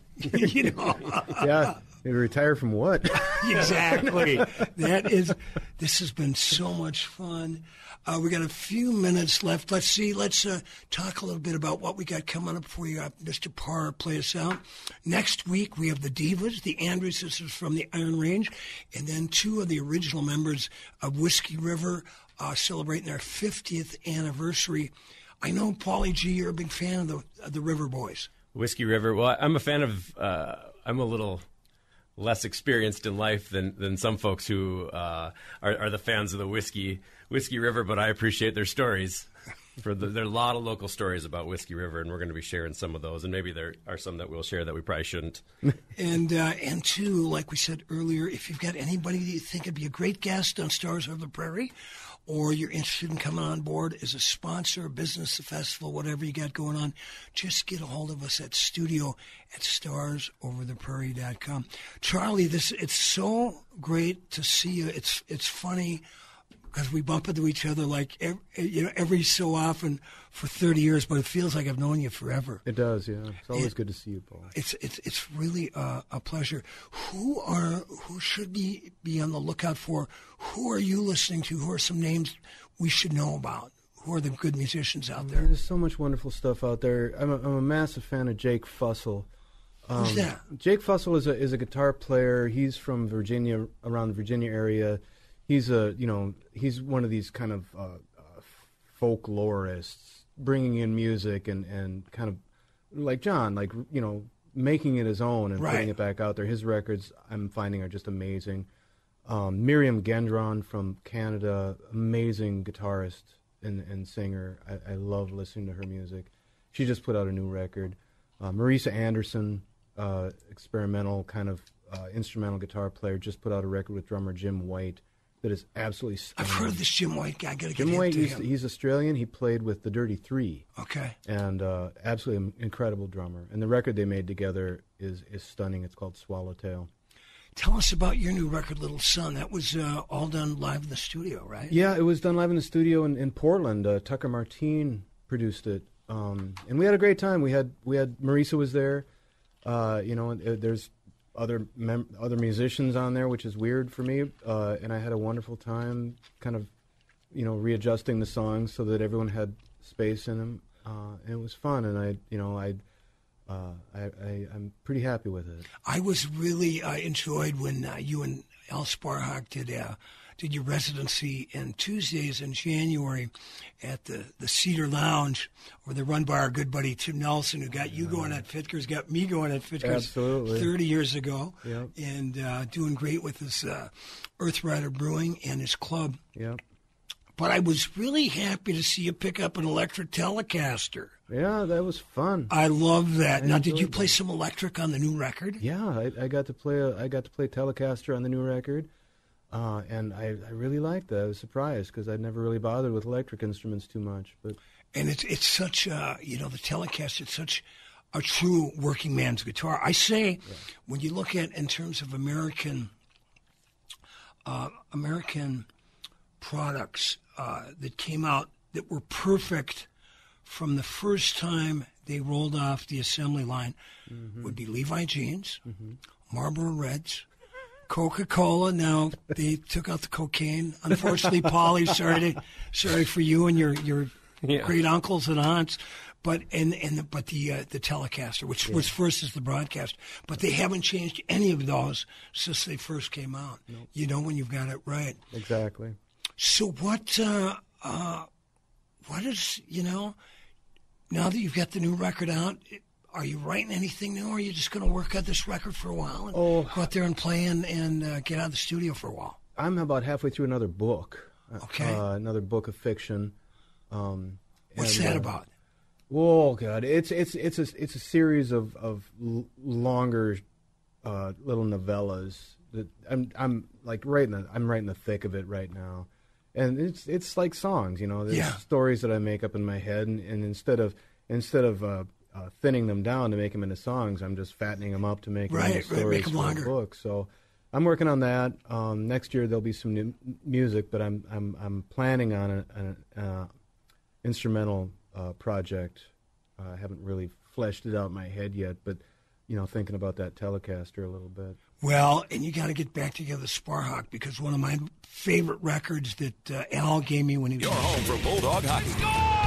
Yeah. Maybe retire from what? Exactly. This has been so much fun. We got a few minutes left. Let's talk a little bit about what we got coming up for you. Mr. Parr, play us out. Next week, we have the Divas, the Andrews sisters from the Iron Range, and then two of the original members of Whiskey River celebrating their 50th anniversary. I know, Paulie G., you're a big fan of the River Boys. Whiskey River. Well, I'm a fan of. I'm a little less experienced in life than some folks who are the fans of the Whiskey River, but I appreciate their stories. There are a lot of local stories about Whiskey River, and we're going to be sharing some of those, and maybe there are some that we'll share that we probably shouldn't. And two, like we said earlier, if you've got anybody that you think would be a great guest on Stars Over the Prairie, or you're interested in coming on board as a sponsor, a business, a festival, whatever you got going on, just get a hold of us at studio@starsovertheprairie.com. Charlie, it's so great to see you. It's funny because we bump into each other like every so often for 30 years, but it feels like I've known you forever. It does, yeah. It's always good to see you, Paul. It's really a pleasure. Who should be on the lookout for? Who are you listening to? Who are some names we should know about? Who are the good musicians out there? There's so much wonderful stuff out there. I'm a massive fan of Jake Fussell. Who's that? Jake Fussell is a guitar player. He's from Virginia, around the Virginia area. He's he's one of these kind of folklorists, bringing in music and kind of like John, making it his own and putting it back out there. His records, I'm finding, are just amazing. Miriam Gendron from Canada, amazing guitarist and singer. I love listening to her music. She just put out a new record. Marisa Anderson, experimental kind of instrumental guitar player, just put out a record with drummer Jim White that is absolutely stunning. I've heard of this Jim White guy. Jim White, he's Australian. He played with the Dirty Three. Okay. And absolutely incredible drummer. And the record they made together is stunning. It's called Swallowtail. Tell us about your new record, Little Sun. That was all done live in the studio, right? Yeah, it was done live in the studio in Portland. Tucker Martine produced it, and we had a great time. We had Marisa was there. There's other musicians on there, which is weird for me, and I had a wonderful time, kind of, readjusting the songs so that everyone had space in them, and it was fun. And I'm pretty happy with it. I was really enjoyed when you and Al Sparhawk did your residency in Tuesdays in January at the Cedar Lounge, where they're run by our good buddy Tim Nelson, who got you going at Fitkers, got me going at Fitkers Absolutely. 30 years ago, Yep. and doing great with his Earth Rider Brewing and his club. Yep. But I was really happy to see you pick up an electric Telecaster. Yeah, that was fun. I love that. Now, did you play some electric on the new record? Yeah, I got to play Telecaster on the new record, and I really liked that. I was surprised because I'd never really bothered with electric instruments too much. And it's such the Telecaster. It's such a true working man's guitar. I say, when you look at in terms of American products that came out that were perfect from the first time they rolled off the assembly line, would be Levi jeans, Marlboro Reds, Coca-Cola. Now they took out the cocaine. Unfortunately, Paulie, sorry for you and your great uncles and aunts. But the Telecaster, which was first as the broadcast, but they haven't changed any of those since they first came out. Nope. When you've got it right. Exactly. So what is, now that you've got the new record out, are you writing anything new, or are you just going to work on this record for a while and go out there and play and get out of the studio for a while? I'm about halfway through another book. Okay. Another book of fiction. What's that about? Oh God, it's a series of longer little novellas that I'm right in the thick of it right now, and it's like songs, There's stories that I make up in my head, and instead of thinning them down to make them into songs, I'm just fattening them up to make them into stories for a book. So I'm working on that. Next year there'll be some new music, but I'm planning on an instrumental project. I haven't really fleshed it out in my head yet, but thinking about that Telecaster a little bit. Well, and you got to get back together, Sparhawk, because one of my favorite records that Al gave me when he was You're home for Bulldog hockey.